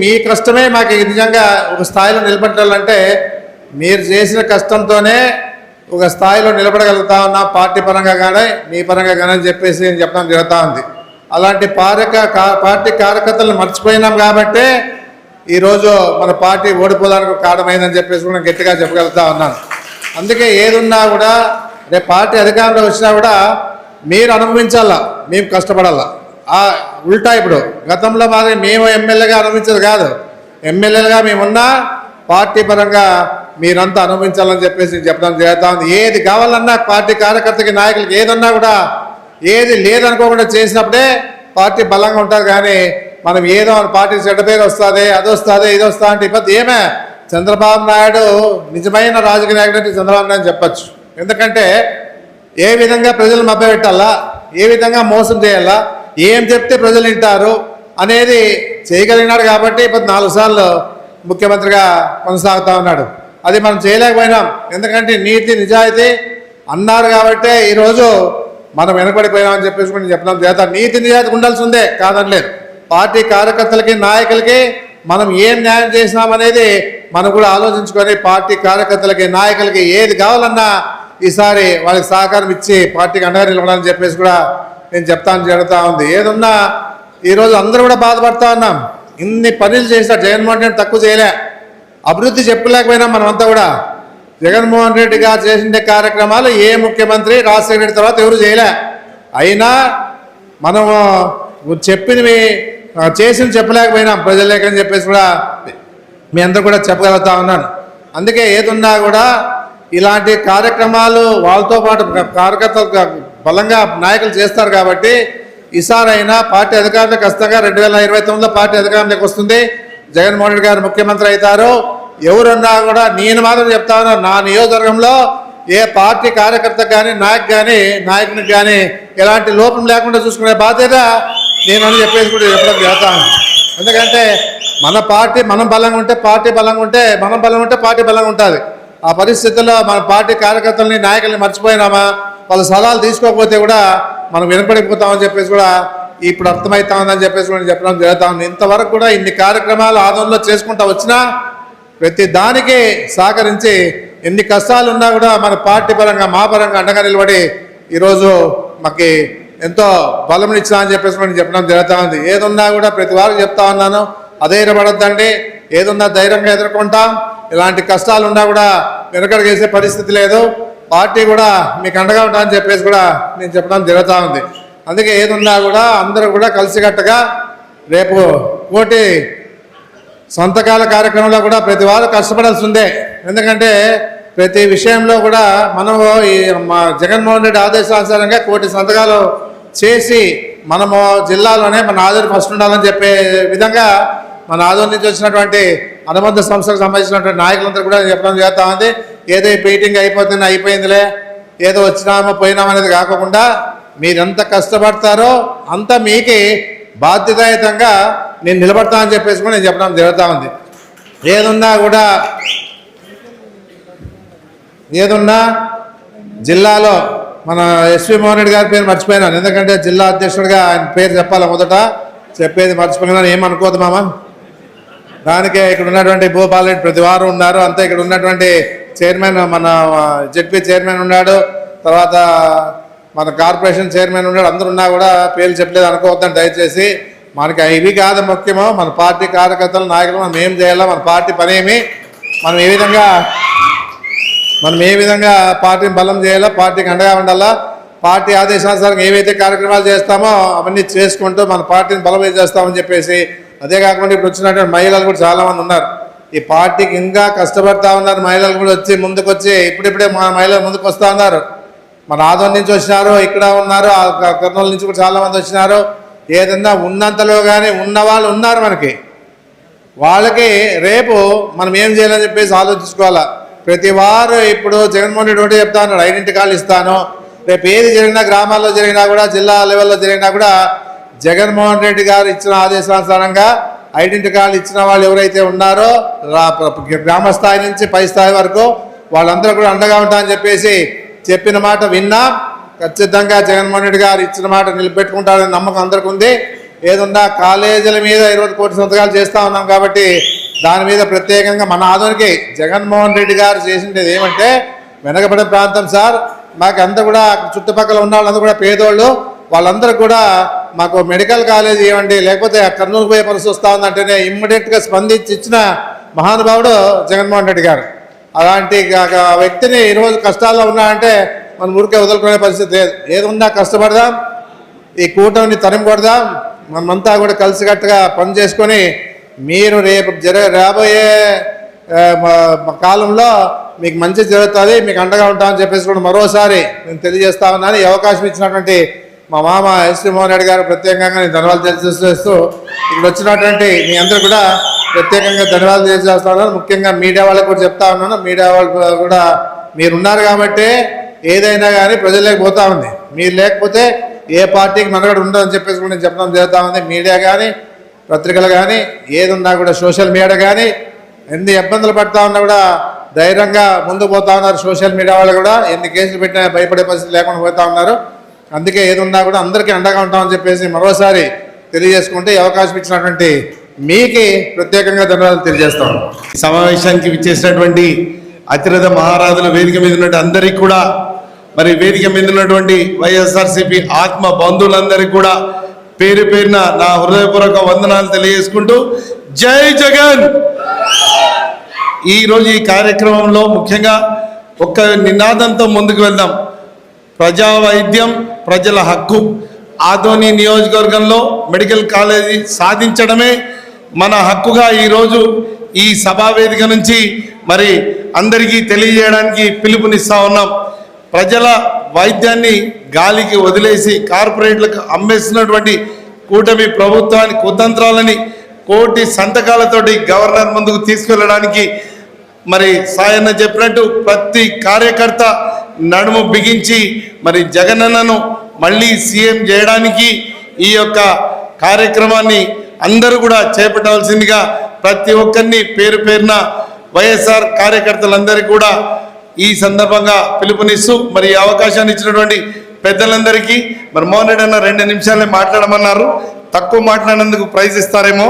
మీ కష్టమే మాకు నిజంగా ఒక స్థాయిలో నిలబెట్టాలంటే మీరు చేసిన కష్టంతోనే ఒక స్థాయిలో నిలబడగలుగుతా ఉన్నా, పార్టీ పరంగా కానీ మీ పరంగా కానీ అని చెప్పేసి నేను చెప్పడం జరుగుతూ ఉంది. అలాంటి పార్టీ కార్యకర్తలను మర్చిపోయినాం కాబట్టే ఈరోజు మన పార్టీ ఓడిపోవడానికి కారణమైందని చెప్పేసి కూడా గట్టిగా చెప్పగలుగుతా ఉన్నాను. అందుకే ఏదున్నా కూడా రేపు పార్టీ అధికారంలో వచ్చినా కూడా మీరు అనుభవించాలా, మేము కష్టపడాలా. ఉల్టా ఇప్పుడు గతంలో మాది మేము ఎమ్మెల్యేగా అనుభవించేది కాదు, ఎమ్మెల్యేలుగా మేమున్నా పార్టీ పరంగా మీరంతా అనుభవించాలని చెప్పేసి చెప్పడం జరుగుతూ ఉంది. ఏది కావాలన్నా పార్టీ కార్యకర్తకి నాయకులకి ఏదన్నా కూడా ఏది లేదనుకోకుండా చేసినప్పుడే పార్టీ బలంగా ఉంటుంది. కానీ మనం ఏదో పార్టీ చెడ్డ పేరు వస్తుంది, అది వస్తుంది, ఇది వస్తుంది అంటే ఇబ్బంది ఏమే. చంద్రబాబు నాయుడు నిజమైన రాజకీయ నాయకుడు అంటే చంద్రబాబు నాయుడు చెప్పచ్చు. ఎందుకంటే ఏ విధంగా ప్రజలు మభ్యపెట్టాలా, ఏ విధంగా మోసం చేయాలా, ఏం చెప్తే ప్రజలు వింటారు అనేది చేయగలిగినాడు కాబట్టి ఇప్పుడు 4 సార్లు ముఖ్యమంత్రిగా కొనసాగుతూ ఉన్నాడు. అది మనం చేయలేకపోయినాం. ఎందుకంటే నీతి నిజాయితీ అన్నారు కాబట్టే ఈరోజు మనం వెనకబడిపోయామని చెప్పేసి కూడా చెప్పడం చేద్దాం. నీతి నిజాయితీ ఉండాల్సిందే, కాదనలేదు. పార్టీ కార్యకర్తలకి నాయకులకి మనం ఏం న్యాయం చేసినామనేది మనం కూడా ఆలోచించుకొని పార్టీ కార్యకర్తలకి నాయకులకి ఏది కావాలన్నా ఈసారి వాళ్ళకి సహకారం ఇచ్చి పార్టీకి అండగా నిలబడాలని చెప్పేసి కూడా నేను చెప్తాను జరుగుతూ ఉంది. ఏదున్నా ఈరోజు అందరూ కూడా బాధపడతా ఉన్నాం. ఇన్ని పనులు చేసినా జగన్మోహన్ రెడ్డి తక్కువ చేయలే, అభివృద్ధి చెప్పలేకపోయినా మనమంతా కూడా. జగన్మోహన్ రెడ్డి గారు చేసిన కార్యక్రమాలు ఏ ముఖ్యమంత్రి రాజశేఖర రెడ్డి తర్వాత ఎవరు చేయలే. అయినా మనము చెప్పింది చేసింది చెప్పలేకపోయినాం ప్రజలేకని చెప్పేసి కూడా మీ అందరూ కూడా చెప్పగలుగుతా ఉన్నాను. అందుకే ఏదున్నా కూడా ఇలాంటి కార్యక్రమాలు వాళ్ళతో పాటు కార్యకర్తలు బలంగా నాయకులు చేస్తారు కాబట్టి ఈసారైనా పార్టీ అధికారంలోకి ఖచ్చితంగా 2029లో పార్టీ అధికారంలోకి వస్తుంది. జగన్మోహన్ రెడ్డి గారు ముఖ్యమంత్రి అవుతారు. ఎవరన్నా కూడా నేను మాత్రం చెప్తా ఉన్నా, నా నియోజకవర్గంలో ఏ పార్టీ కార్యకర్తకు కానీ నాయకునికి కానీ ఎలాంటి లోపం లేకుండా చూసుకునే బాధ్యత నేను అని చెప్పేసి కూడా చెప్పడం జరుగుతాను. ఎందుకంటే మన పార్టీ మనం బలంగా ఉంటే పార్టీ బలంగా ఉంటే మనం బలంగా ఉంటే పార్టీ బలంగా ఉంటుంది. ఆ పరిస్థితుల్లో మన పార్టీ కార్యకర్తలని నాయకుల్ని మర్చిపోయినామా, వాళ్ళ సలహాలు తీసుకోకపోతే కూడా మనం వెనపడిపోతామని చెప్పేసి కూడా ఇప్పుడు అర్థమవుతా ఉందని చెప్పేసి కూడా చెప్పడం జరుగుతా ఉంది. ఇంతవరకు కూడా ఇన్ని కార్యక్రమాలు ఆదంలో చేసుకుంటూ వచ్చినా ప్రతి దానికి సహకరించి ఎన్ని కష్టాలు ఉన్నా కూడా మన పార్టీ పరంగా మా పరంగా అండగా నిలబడి ఈరోజు మాకు ఎంతో బలంనిచ్చినా అని చెప్పేసి నేను చెప్పడం జరుగుతూ ఉంది. ఏదున్నా కూడా ప్రతి వారికి చెప్తా ఉన్నాను, అధైర్యపడొద్దండి. ఏదున్నా ధైర్యంగా ఎదుర్కొంటాం. ఇలాంటి కష్టాలు ఉన్నా కూడా వెనకడిగేసే పరిస్థితి లేదు. పార్టీ కూడా మీకు అండగా ఉంటామని చెప్పేసి కూడా నేను చెప్పడం జరుగుతూ ఉంది. అందుకే ఏదున్నా కూడా అందరూ కూడా కలిసికట్టుగా రేపు కోటి సంతకాల కార్యక్రమంలో కూడా ప్రతి వారు కష్టపడాల్సిందే. ఎందుకంటే ప్రతి విషయంలో కూడా మనము ఈ మా జగన్మోహన్ రెడ్డి ఆదేశానుసారంగా 1,000 సంతకాలు చేసి మనము జిల్లాలోనే మన ఆదోని ఫస్ట్ ఉండాలని చెప్పే విధంగా మన ఆదోని నుంచి వచ్చినటువంటి అనుబంధ సంస్థలకు సంబంధించినటువంటి నాయకులందరూ కూడా చెప్పడం జరుగుతూ ఉంది. ఏదో మీటింగ్ అయిపోయిందిలే, ఏదో వచ్చినామో పోయినామో అనేది కాకుండా మీరెంత కష్టపడతారో అంత మీకే బాధ్యతాయుతంగా నేను నిలబడతానని చెప్పేసి కూడా నేను చెప్పడం జరుగుతూ ఉంది. ఏదున్నా జిల్లాలో మన ఎస్వి మోహన్ రెడ్డి గారి పేరు మర్చిపోయినాను. ఎందుకంటే జిల్లా అధ్యక్షుడిగా ఆయన పేరు చెప్పాలి, మొదట చెప్పేది మర్చిపోయినాను. ఏమనుకోదు మామ. దానికే ఇక్కడ ఉన్నటువంటి భూపాల్ రెడ్డి ప్రతి వారం ఉన్నారు. అంతా ఇక్కడ ఉన్నటువంటి చైర్మన్, మన జెడ్పీ చైర్మన్ ఉన్నాడు, తర్వాత మన కార్పొరేషన్ చైర్మన్ ఉన్నాడు. అందరూ ఉన్నా కూడా పేర్లు చెప్పలేదు అనుకోవద్దని దయచేసి. మనకి ఇవి కాదు ముఖ్యమో, మన పార్టీ కార్యకర్తలు నాయకులు మనం ఏం చేయాలా, మన పార్టీ పనేమి, మనం ఏ విధంగా పార్టీని బలం చేయాలా, పార్టీకి అండగా ఉండాలా, పార్టీ ఆదేశానుసారం ఏవైతే కార్యక్రమాలు చేస్తామో అవన్నీ చేసుకుంటూ మన పార్టీని బలం చేస్తామని చెప్పేసి. అదే కాకుండా ఇప్పుడు వచ్చినటువంటి మహిళలు కూడా చాలామంది ఉన్నారు. ఈ పార్టీకి ఇంకా కష్టపడతా ఉన్నారు. మహిళలు కూడా వచ్చి ముందుకు వచ్చి ఇప్పుడిప్పుడే మన మహిళలు ముందుకు వస్తూ ఉన్నారు. మన ఆదోని నుంచి వచ్చినారు, ఇక్కడ ఉన్నారు, కర్నూలు నుంచి కూడా చాలామంది వచ్చినారు. ఏదన్నా ఉన్నంతలో కానీ ఉన్నవాళ్ళు ఉన్నారు మనకి. వాళ్ళకి రేపు మనం ఏం చేయాలని చెప్పేసి ఆలోచించుకోవాలా. ప్రతి వారు ఇప్పుడు జగన్మోహన్ రెడ్డి ఒకటి చెప్తా ఉన్నాడు, ఐడెంటిటీ కార్డులు ఇస్తాను, రేపు ఏది జరిగినా గ్రామాల్లో జరిగినా కూడా జిల్లా లెవెల్లో జరిగినా కూడా జగన్మోహన్ రెడ్డి గారు ఇచ్చిన ఆదేశానుసారంగా ఐడెంటిటీ కార్డులు ఇచ్చిన వాళ్ళు ఎవరైతే ఉన్నారో గ్రామ స్థాయి నుంచి పై స్థాయి వరకు వాళ్ళందరూ కూడా అండగా ఉంటామని చెప్పేసి చెప్పిన మాట విన్నాం. ఖచ్చితంగా జగన్మోహన్ రెడ్డి గారు ఇచ్చిన మాట నిలబెట్టుకుంటారని నమ్మకం అందరికీ ఉంది. ఏదన్నా కాలేజీల మీద 20 కోట్ల సంతకాలు చేస్తూ ఉన్నాం కాబట్టి దాని మీద ప్రత్యేకంగా మన ఆదోనికి జగన్మోహన్ రెడ్డి గారు చేసింది ఏమంటే వెనకబడిన ప్రాంతం సార్, మాకు అంతా కూడా చుట్టుపక్కల ఉన్న వాళ్ళందరూ కూడా పేదోళ్ళు, వాళ్ళందరూ కూడా మాకు మెడికల్ కాలేజ్ ఇవ్వండి, లేకపోతే కర్నూలు పోయే పరిస్థితి వస్తూ ఉందంటేనే ఇమ్మీడియట్గా స్పందించి ఇచ్చిన మహానుభావుడు జగన్మోహన్ రెడ్డి గారు. అలాంటి వ్యక్తిని ఈరోజు కష్టాల్లో ఉన్నాడంటే మనం ఊరికే వదులుకునే పరిస్థితి లేదు. ఏదున్నా కష్టపడదాం, ఈ కూటమిని తరిమి కొడదాం, మనమంతా కూడా కలిసికట్టుగా పని చేసుకొని మీరు రేపు రాబోయే కాలంలో మీకు మంచి జరుగుతుంది, మీకు అండగా ఉంటామని చెప్పేసి కూడా మరోసారి నేను తెలియజేస్తా ఉన్నాను. ఈ అవకాశం ఇచ్చినటువంటి మా మామ ఎస్వి మోహన్ రెడ్డి గారు ప్రత్యేకంగా నేను ధన్యవాదాలు తెలియజేస్తూ ఇక్కడ వచ్చినటువంటి మీ అందరూ కూడా ప్రత్యేకంగా ధన్యవాదాలు తెలియజేస్తా ఉన్నాను. ముఖ్యంగా మీడియా వాళ్ళకి కూడా చెప్తా ఉన్నాను, మీడియా వాళ్ళు కూడా మీరున్నారు కాబట్టి ఏదైనా కానీ ప్రజలకు పోతా ఉంది. మీరు లేకపోతే ఏ పార్టీకి మనగడ ఉండదని చెప్పేసి కూడా నేను చెప్పడం జరుగుతూ ఉంది. మీడియా కానీ పత్రికలు కానీ ఏది ఉన్నా కూడా సోషల్ మీడియా కానీ ఎన్ని ఇబ్బందులు పడతా ఉన్నా కూడా ధైర్యంగా ముందు పోతా ఉన్నారు. సోషల్ మీడియా వాళ్ళు కూడా ఎన్ని కేసులు పెట్టినా భయపడే పరిస్థితి లేకుండా పోతా ఉన్నారు. అందుకే ఏది ఉన్నా కూడా అందరికీ అండగా ఉంటామని చెప్పేసి మరోసారి తెలియజేసుకుంటే ఈ అవకాశం ఇచ్చినటువంటి మీకి ప్రత్యేకంగా ధన్యవాదాలు తెలియజేస్తాం. సమావేశానికి విచ్చేసినటువంటి అతిరథ మహారాజుల వేదిక మీద ఉన్నటువంటి అందరికీ కూడా, మరి వేదిక మీద ఉన్నటువంటి వైఎస్ఆర్సీపీ ఆత్మ బంధువులందరికీ కూడా పేరు పేరున నా హృదయపూర్వక వందనాలు తెలియజేసుకుంటూ జై జగన్. ఈరోజు ఈ కార్యక్రమంలో ముఖ్యంగా ఒక్క నినాదంతో ముందుకు వెళ్దాం. ప్రజా వైద్యం ప్రజల హక్కు. ఆదోని నియోజకవర్గంలో మెడికల్ కాలేజీ సాధించడమే మన హక్కుగా ఈరోజు ఈ సభా వేదిక నుంచి మరి అందరికీ తెలియజేయడానికి పిలుపునిస్తా ఉన్నాం. ప్రజల వైద్యాన్ని గాలికి వదిలేసి కార్పొరేట్లకు అమ్మేస్తున్నటువంటి కూటమి ప్రభుత్వానికి కుతంత్రాలని కోటి సంతకాలతోటి గవర్నర్ ముందుకు తీసుకెళ్ళడానికి మరి సాయన్న చెప్పినట్టు ప్రతి కార్యకర్త నడుము బిగించి మరి జగనన్నను మళ్ళీ సీఎం చేయడానికి ఈ యొక్క కార్యక్రమాన్ని అందరూ కూడా చేపట్టవలసిందిగా ప్రతి ఒక్కరిని పేరు పేరున వైఎస్ఆర్ కార్యకర్తలందరికీ కూడా ఈ సందర్భంగా పిలుపునిస్తూ మరి ఈ అవకాశాన్ని ఇచ్చినటువంటి పెద్దలందరికీ మరి మోహన్ రెడ్డి అన్న 2 నిమిషాలే మాట్లాడమన్నారు. తక్కువ మాట్లాడినందుకు ప్రైజ్ ఇస్తారేమో,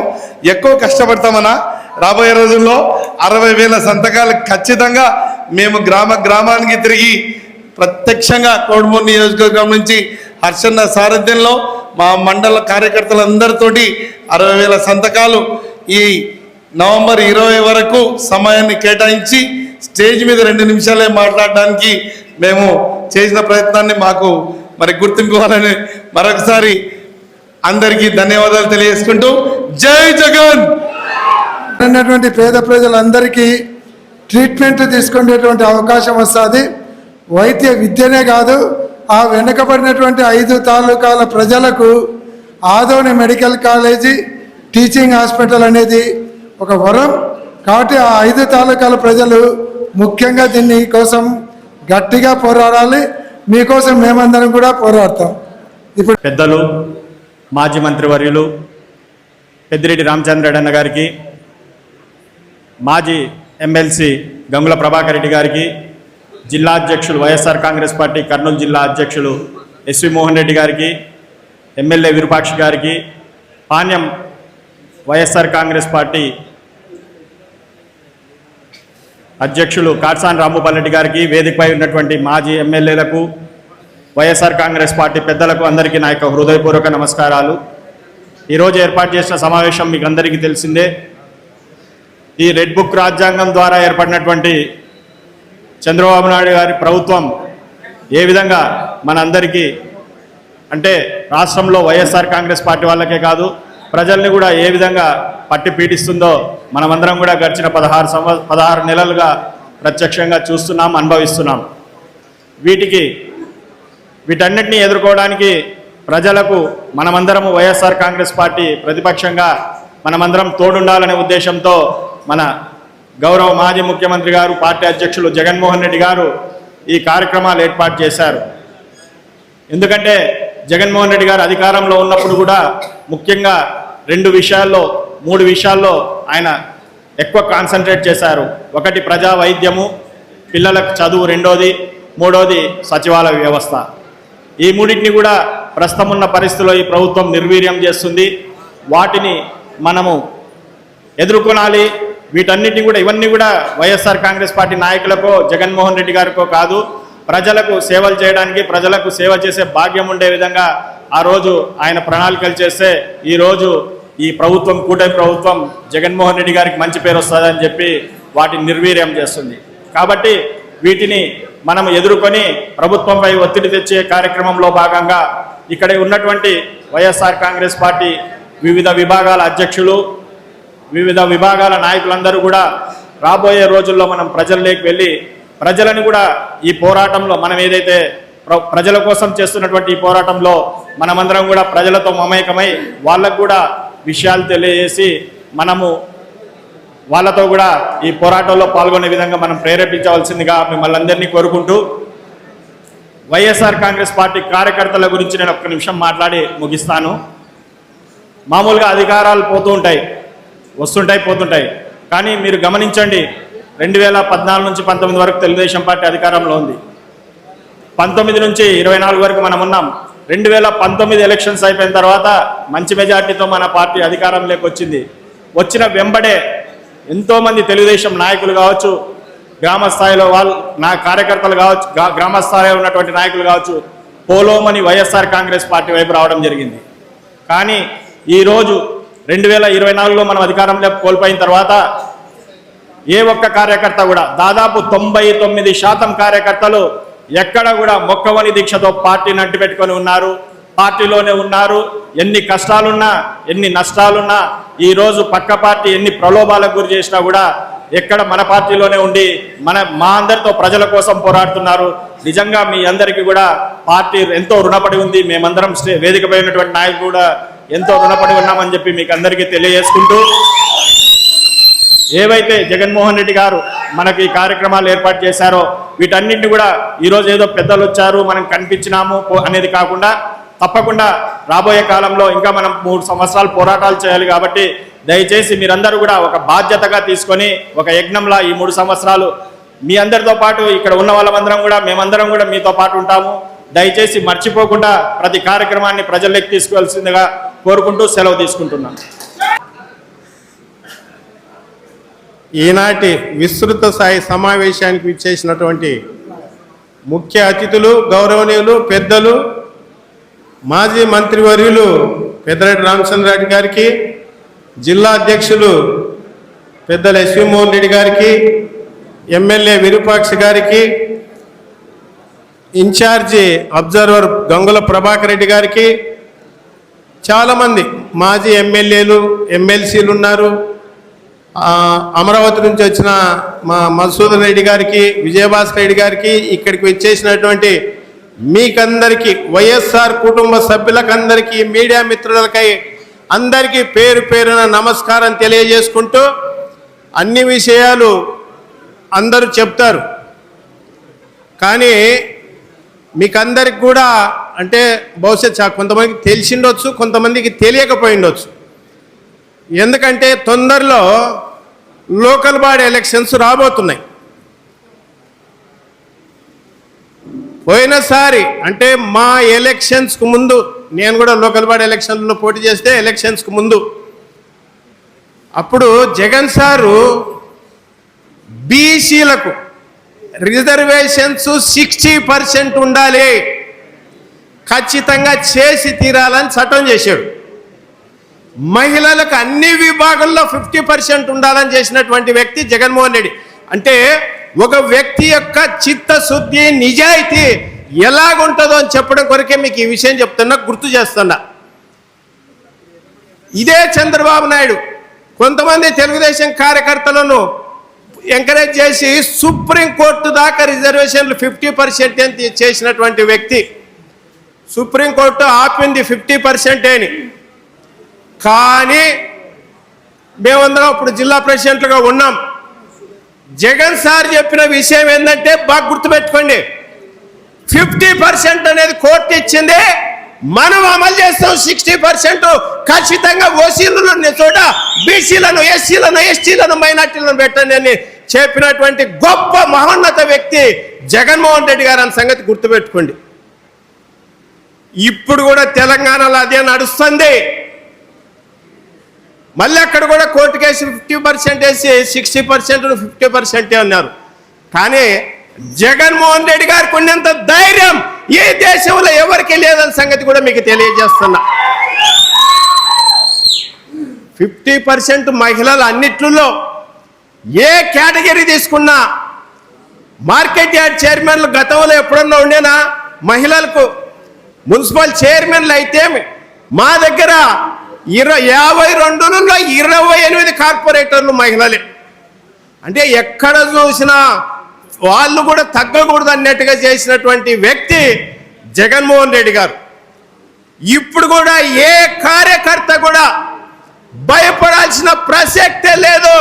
ఎక్కువ కష్టపడతామన్నా. రాబోయే రోజుల్లో 60,000 సంతకాలు ఖచ్చితంగా మేము గ్రామానికి తిరిగి ప్రత్యక్షంగా కోడుమూరు నియోజకవర్గం నుంచి హర్షన్న సారథ్యంలో మా మండల కార్యకర్తలందరితోటి 60,000 సంతకాలు ఈ నవంబర్ 20 వరకు సమయాన్ని కేటాయించి స్టేజ్ మీద 2 నిమిషాలే మాట్లాడడానికి మేము చేసిన ప్రయత్నాన్ని మాకు మరి గుర్తింపు ఇవ్వాలని మరొకసారి అందరికీ ధన్యవాదాలు తెలియజేసుకుంటూ జై జగన్. ఉన్నటువంటి పేద ప్రజలందరికీ ట్రీట్మెంట్ తీసుకునేటువంటి అవకాశం వస్తుంది. వైద్య విద్యనే కాదు, ఆ వెనుకబడినటువంటి 5 తాలూకాల ప్రజలకు Adoni medical college teaching hospital అనేది ఒక వరం. కాబట్టి ఆ 5 తాలూకాల ప్రజలు ముఖ్యంగా దీని కోసం గట్టిగా పోరాడాలి. మీకోసం మేమందరం కూడా పోరాడతాం. ఇప్పుడు పెద్దలు మాజీ మంత్రివర్యులు పెద్దిరెడ్డి రామచంద్రరెడ్డి అన్న గారికి, మాజీ ఎమ్మెల్సీ గంగుల ప్రభాకర్ రెడ్డి గారికి, జిల్లా అధ్యక్షులు వైఎస్ఆర్ కాంగ్రెస్ పార్టీ కర్నూలు జిల్లా అధ్యక్షులు ఎస్వి మోహన్ రెడ్డి గారికి, ఎమ్మెల్యే విరూపాక్షి గారికి, పాణ్యం వైఎస్ఆర్ కాంగ్రెస్ పార్టీ అధ్యక్షులు కాట్సాని రాంభూపాల్ గారికి, వేదికపై ఉన్నటువంటి మాజీ ఎమ్మెల్యేలకు, వైఎస్ఆర్ కాంగ్రెస్ పార్టీ పెద్దలకు అందరికీ నా యొక్క హృదయపూర్వక నమస్కారాలు. ఈరోజు ఏర్పాటు చేసిన సమావేశం మీకు అందరికీ తెలిసిందే. ఈ రెడ్ బుక్ రాజ్యాంగం ద్వారా ఏర్పడినటువంటి చంద్రబాబు నాయుడు గారి ప్రభుత్వం ఏ విధంగా మనందరికీ అంటే రాష్ట్రంలో వైఎస్ఆర్ కాంగ్రెస్ పార్టీ వాళ్ళకే కాదు ప్రజల్ని కూడా ఏ విధంగా పట్టి పీడిస్తుందో మనమందరం కూడా గడిచిన 16 నెలలుగా ప్రత్యక్షంగా చూస్తున్నాం, అనుభవిస్తున్నాం. వీటన్నిటిని ఎదుర్కోవడానికి ప్రజలకు మనమందరము వైఎస్ఆర్ కాంగ్రెస్ పార్టీ ప్రతిపక్షంగా మనమందరం తోడుండాలనే ఉద్దేశంతో మన గౌరవ మాజీ ముఖ్యమంత్రి గారు, పార్టీ అధ్యక్షులు జగన్మోహన్ రెడ్డి గారు ఈ కార్యక్రమాలు ఏర్పాటు చేశారు. ఎందుకంటే జగన్మోహన్ రెడ్డి గారు అధికారంలో ఉన్నప్పుడు కూడా ముఖ్యంగా 3 విషయాల్లో ఆయన ఎక్కువ కాన్సన్ట్రేట్ చేశారు. ఒకటి ప్రజా వైద్యము, పిల్లలకు చదువు రెండోది, మూడోది సచివాలయ వ్యవస్థ. ఈ మూడింటిని కూడా ప్రస్తుతం ఉన్న పరిస్థితుల్లో ఈ ప్రభుత్వం నిర్వీర్యం చేస్తుంది. వాటిని మనము ఎదుర్కొనాలి. వీటన్నిటిని కూడా ఇవన్నీ కూడా వైఎస్ఆర్ కాంగ్రెస్ పార్టీ నాయకులకో జగన్మోహన్ రెడ్డి గారికో కాదు, ప్రజలకు సేవలు చేయడానికి, ప్రజలకు సేవ చేసే భాగ్యం ఉండే విధంగా ఆ రోజు ఆయన ప్రణాళికలు చేస్తే ఈరోజు ఈ ప్రభుత్వం, కూటమి ప్రభుత్వం జగన్మోహన్ రెడ్డి గారికి మంచి పేరు వస్తుందని చెప్పి వాటిని నిర్వీర్యం చేస్తుంది. కాబట్టి వీటిని మనం ఎదుర్కొని ప్రభుత్వంపై ఒత్తిడి తెచ్చే కార్యక్రమంలో భాగంగా ఇక్కడ ఉన్నటువంటి వైఎస్ఆర్ కాంగ్రెస్ పార్టీ వివిధ విభాగాల అధ్యక్షులు, వివిధ విభాగాల నాయకులందరూ కూడా రాబోయే రోజుల్లో మనం ప్రజల్లోకి వెళ్ళి ప్రజలను కూడా ఈ పోరాటంలో మనం ఏదైతే ప్రజల కోసం చేస్తున్నటువంటి ఈ పోరాటంలో మనమందరం కూడా ప్రజలతో మమేకమై వాళ్ళకు కూడా విషయాలు తెలియజేసి మనము వాళ్ళతో కూడా ఈ పోరాటంలో పాల్గొనే విధంగా మనం ప్రేరేపించవలసిందిగా మిమ్మల్ని అందరినీ కోరుకుంటూ, వైఎస్ఆర్ కాంగ్రెస్ పార్టీ కార్యకర్తల గురించి నేను ఒక్క నిమిషం మాట్లాడి ముగిస్తాను. మామూలుగా అధికారాలు పోతూ ఉంటాయి, వస్తుంటాయి, పోతుంటాయి. కానీ మీరు గమనించండి, 2014 నుంచి 19 వరకు తెలుగుదేశం పార్టీ అధికారంలో ఉంది. 19 నుంచి 24 వరకు మనం ఉన్నాం. 2019 ఎలక్షన్స్ అయిపోయిన తర్వాత మంచి మెజార్టీతో మన పార్టీ అధికారంలోకి వచ్చింది. వచ్చిన వెంబడే ఎంతోమంది తెలుగుదేశం నాయకులు కావచ్చు, గ్రామ స్థాయిలో నా కార్యకర్తలు కావచ్చు, గ్రామ స్థాయిలో ఉన్నటువంటి నాయకులు కావచ్చు, పోలోమని వైఎస్ఆర్ కాంగ్రెస్ పార్టీ వైపు రావడం జరిగింది. కానీ ఈరోజు 2024లో మనం అధికారంలో కోల్పోయిన తర్వాత ఏ ఒక్క కార్యకర్త కూడా, దాదాపు 99% కార్యకర్తలు ఎక్కడ కూడా మొక్కవని దీక్షతో పార్టీని అంటిపెట్టుకొని ఉన్నారు, పార్టీలోనే ఉన్నారు. ఎన్ని కష్టాలున్నా, ఎన్ని నష్టాలున్నా, ఈరోజు పక్క పార్టీ ఎన్ని ప్రలోభాలకు గురి చేసినా కూడా ఎక్కడ మన పార్టీలోనే ఉండి మా అందరితో ప్రజల కోసం పోరాడుతున్నారు. నిజంగా మీ అందరికీ కూడా పార్టీ ఎంతో రుణపడి ఉంది. మేమందరం వేదికపై ఉన్నటువంటి నాయకులు కూడా ఎంతో రుణపడి ఉన్నామని చెప్పి మీకు అందరికీ తెలియజేసుకుంటూ, ఏవైతే జగన్మోహన్ రెడ్డి గారు మనకి ఈ కార్యక్రమాలు ఏర్పాటు చేశారో వీటన్నింటినీ కూడా ఈరోజు ఏదో పెద్దలు వచ్చారు మనం కనిపించినాము అనేది కాకుండా తప్పకుండా రాబోయే కాలంలో ఇంకా మనం 3 సంవత్సరాలు పోరాటాలు చేయాలి. కాబట్టి దయచేసి మీరందరూ కూడా ఒక బాధ్యతగా తీసుకొని ఒక యజ్ఞంలా ఈ 3 సంవత్సరాలు మీ అందరితో పాటు ఇక్కడ ఉన్న వాళ్ళమందరం కూడా మేమందరం కూడా మీతో పాటు ఉంటాము. దయచేసి మర్చిపోకుండా ప్రతి కార్యక్రమాన్ని ప్రజల్లోకి తీసుకువెళ్సిందిగా కోరుకుంటూ సెలవు తీసుకుంటున్నాను. ఈనాటి విస్తృత స్థాయి సమావేశానికి విచ్చేసినటువంటి ముఖ్య అతిథులు, గౌరవనీయులు, పెద్దలు, మాజీ మంత్రివర్యులు పెద్దిరెడ్డి రామచంద్రారెడ్డి గారికి, జిల్లా అధ్యక్షులు పెద్దల ఎస్వి మోహన్ రెడ్డి గారికి, ఎమ్మెల్యే విరూపాక్ష గారికి, ఇన్ఛార్జి అబ్జర్వర్ గంగుల ప్రభాకర్ రెడ్డి గారికి, చాలామంది మాజీ ఎమ్మెల్యేలు, ఎమ్మెల్సీలు ఉన్నారు. అమరావతి నుంచి వచ్చిన మా మధుసూదన్ రెడ్డి గారికి, విజయభాస్కర్ రెడ్డి గారికి, ఇక్కడికి వచ్చేసినటువంటి మీకందరికీ, వైఎస్ఆర్ కుటుంబ సభ్యులకందరికీ, మీడియా మిత్రులకై అందరికీ పేరు పేరున నమస్కారం తెలియజేసుకుంటూ, అన్ని విషయాలు అందరూ చెప్తారు కానీ మీకందరికి కూడా అంటే బహుశా కొంతమందికి తెలిసిండొచ్చు, కొంతమందికి తెలియకపోయిండొచ్చు. ఎందుకంటే తొందరలో లోకల్ బాడీ ఎలక్షన్స్ రాబోతున్నాయి. పోయినసారి అంటే మా ఎలక్షన్స్కు ముందు, నేను కూడా లోకల్ బాడీ ఎలక్షన్లో పోటీ చేస్తే ఎలక్షన్స్కు ముందు, అప్పుడు జగన్ సారు బీసీలకు రిజర్వేషన్స్ 60% ఉండాలి, ఖచ్చితంగా చేసి తీరాలని చట్టం చేశాడు. మహిళలకు అన్ని విభాగాల్లో 50% ఉండాలని చేసినటువంటి వ్యక్తి జగన్మోహన్ రెడ్డి. అంటే ఒక వ్యక్తి యొక్క చిత్తశుద్ధి, నిజాయితీ ఎలాగుంటుందో అని చెప్పడం కొరకే మీకు ఈ విషయం చెప్తున్నా, గుర్తు చేస్తున్నా. ఇదే చంద్రబాబు నాయుడు కొంతమంది తెలుగుదేశం కార్యకర్తలను ఎంకరేజ్ చేసి సుప్రీంకోర్టు దాకా రిజర్వేషన్లు 50% చేసినటువంటి వ్యక్తి. సుప్రీంకోర్టు ఆపింది 50% అని. కానీ మేమందరం ఇప్పుడు జిల్లా ప్రెసిడెంట్లుగా ఉన్నాం. జగన్ సార్ చెప్పిన విషయం ఏంటంటే బాగా గుర్తుపెట్టుకోండి, 50% అనేది కోర్టు ఇచ్చింది, మనం అమలు చేస్తాం 60%. ఖచ్చితంగా ఓసీలను ఉన్న చోట బీసీలను, ఎస్సీలను, ఎస్టీలను, మైనార్టీలను పెట్టండి అని చెప్పినటువంటి గొప్ప మహోన్నత వ్యక్తి జగన్మోహన్ రెడ్డి గారు అన్న సంగతి గుర్తుపెట్టుకోండి. ఇప్పుడు కూడా తెలంగాణలో అదే నడుస్తుంది. మళ్ళీ అక్కడ కూడా కోర్టు కేసు 50% వేసి 60% 50% అన్నారు. కానీ జగన్మోహన్ రెడ్డి గారికి ఉన్నంత ధైర్యం ఈ దేశంలో ఎవరికి లేదన్న సంగతి కూడా మీకు తెలియజేస్తున్నా. 50% మహిళలు అన్నిట్లలో ఏ కేటగిరీ తీసుకున్నా, మార్కెట్ యార్డ్ చైర్మన్లు గతంలో ఎప్పుడన్నా ఉండేనా మహిళలకు? మున్సిపల్ చైర్మన్లు అయితే మా దగ్గర 52లో 28 కార్పొరేటర్లు మహిళలే. అంటే ఎక్కడ చూసినా వాళ్ళు కూడా తగ్గకూడదు అన్నట్టుగా చేసినటువంటి వ్యక్తి జగన్మోహన్ రెడ్డి గారు. ఇప్పుడు కూడా ఏ కార్యకర్త కూడా భయపడాల్సిన ప్రసక్తే లేదు.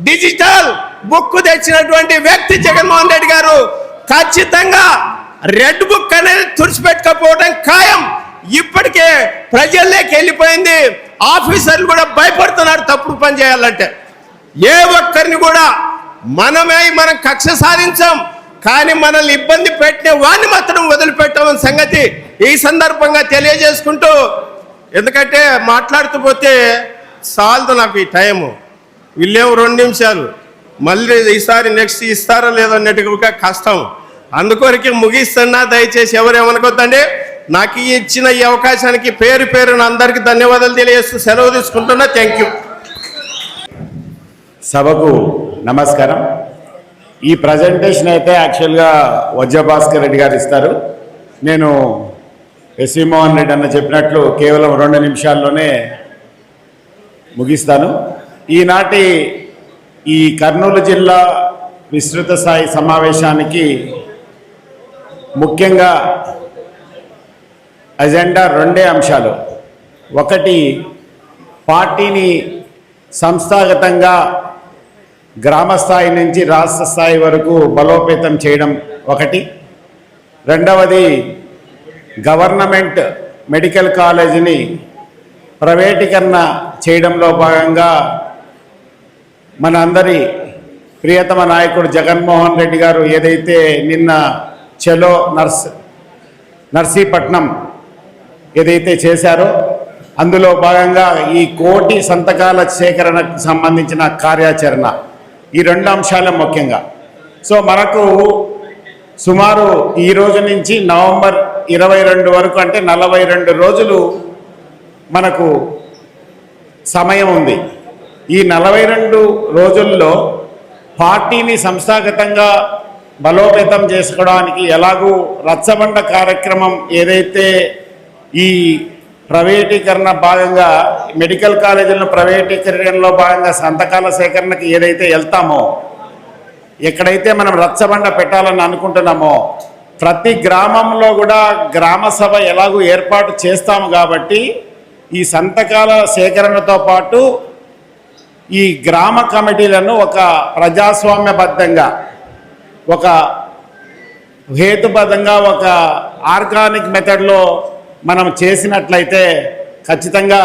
డిజిటల్ బుక్ తెచ్చినటువంటి వ్యక్తి జగన్మోహన్ రెడ్డి గారు. ఖచ్చితంగా రెడ్ బుక్ అనేది తుడిచిపెట్టకపోవడం ఖాయం. ఇప్పటికే ప్రజల్లోకి వెళ్ళిపోయింది. ఆఫీసర్లు కూడా భయపడుతున్నారు తప్పుడు పని చేయాలంటే. ఏ ఒక్కరిని కూడా మనం కక్ష సాధించాం, కానీ మనల్ని ఇబ్బంది పెట్టిన వాడిని మాత్రం వదిలిపెట్టామని సంగతి ఈ సందర్భంగా తెలియజేసుకుంటూ, ఎందుకంటే మాట్లాడుతూ పోతే చాలదు నాకు ఈ టైము. వీళ్ళేమో 2 నిమిషాలు, మళ్ళీ ఈసారి నెక్స్ట్ ఇస్తారో లేదో అన్నట్టుగా కష్టం. అందుకొరికి ముగిస్తున్నా. దయచేసి ఎవరేమనుకోద్దండి. నాకు ఇచ్చిన ఈ అవకాశానికి పేరు పేరున అందరికీ ధన్యవాదాలు తెలియజేస్తూ సెలవు తీసుకుంటున్నా. Thank you. సభకు నమస్కారం. ఈ ప్రజెంటేషన్ అయితే యాక్చువల్గా వజ్రభాస్కర్ రెడ్డి గారు ఇస్తారు. నేను ఎస్వి మోహన్ రెడ్డి అన్న చెప్పినట్లు కేవలం 2 నిమిషాల్లోనే ముగిస్తాను. ఈనాటి ఈ కర్నూలు జిల్లా విస్తృత స్థాయి సమావేశానికి ముఖ్యంగా అజెండా 2 అంశాలు. ఒకటి, పార్టీని సంస్థాగతంగా గ్రామ స్థాయి నుంచి రాష్ట్ర స్థాయి వరకు బలోపేతం చేయడం ఒకటి. రెండవది, గవర్నమెంట్ మెడికల్ కాలేజీని ప్రైవేటీకరణ చేయడంలో భాగంగా మన అందరి ప్రియతమ నాయకుడు జగన్మోహన్ రెడ్డి గారు ఏదైతే నిన్న చలో నర్సీపట్నం ఏదైతే చేశారో అందులో భాగంగా ఈ 1 కోటి సంతకాల సేకరణకు సంబంధించిన కార్యాచరణ, ఈ 2 అంశాలు ముఖ్యంగా. సో మనకు సుమారు ఈ రోజు నుంచి నవంబర్ 22 వరకు, అంటే 42 రోజులు మనకు సమయం ఉంది. ఈ 42 రోజుల్లో పార్టీని సంస్థాగతంగా బలోపేతం చేసుకోవడానికి ఎలాగూ రచ్చబండ కార్యక్రమం ఏదైతే ఈ ప్రైవేటీకరణ భాగంగా మెడికల్ కాలేజీలను ప్రైవేటీకరణలో భాగంగా సంతకాల సేకరణకు ఏదైతే వెళ్తామో, ఎక్కడైతే మనం రచ్చబండ పెట్టాలని అనుకుంటున్నామో ప్రతి గ్రామంలో కూడా గ్రామ సభ ఎలాగూ ఏర్పాటు చేస్తాము. కాబట్టి ఈ సంతకాల సేకరణతో పాటు ఈ గ్రామ కమిటీలను ఒక ప్రజాస్వామ్యబద్ధంగా, ఒక హేతుబద్ధంగా, ఒక ఆర్గానిక్ మెథడ్లో మనం చేసినట్లయితే ఖచ్చితంగా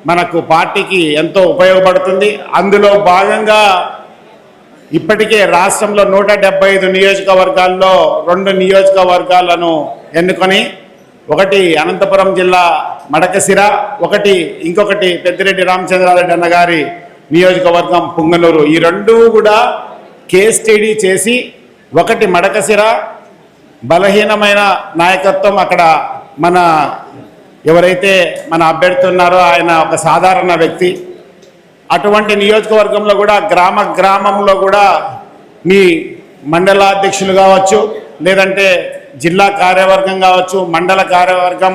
మనకు పార్టీకి ఎంతో ఉపయోగపడుతుంది. అందులో భాగంగా ఇప్పటికే రాష్ట్రంలో 175 నియోజకవర్గాల్లో 2 నియోజకవర్గాలను ఎన్నుకొని, ఒకటి అనంతపురం జిల్లా మడకశిర, ఇంకొకటి పెద్దిరెడ్డి రామచంద్రారెడ్డి అన్నగారి నియోజకవర్గం పుంగనూరు. ఈ 2 కూడా కేస్ స్టడీ చేసి, ఒకటి మడకశిర బలహీనమైన నాయకత్వం, అక్కడ మన ఎవరైతే మన అభ్యర్థి ఉన్నారో ఆయన ఒక సాధారణ వ్యక్తి. అటువంటి నియోజకవర్గంలో కూడా గ్రామంలో కూడా మీ మండలాధ్యక్షులు కావచ్చు, లేదంటే జిల్లా కార్యవర్గం కావచ్చు, మండల కార్యవర్గం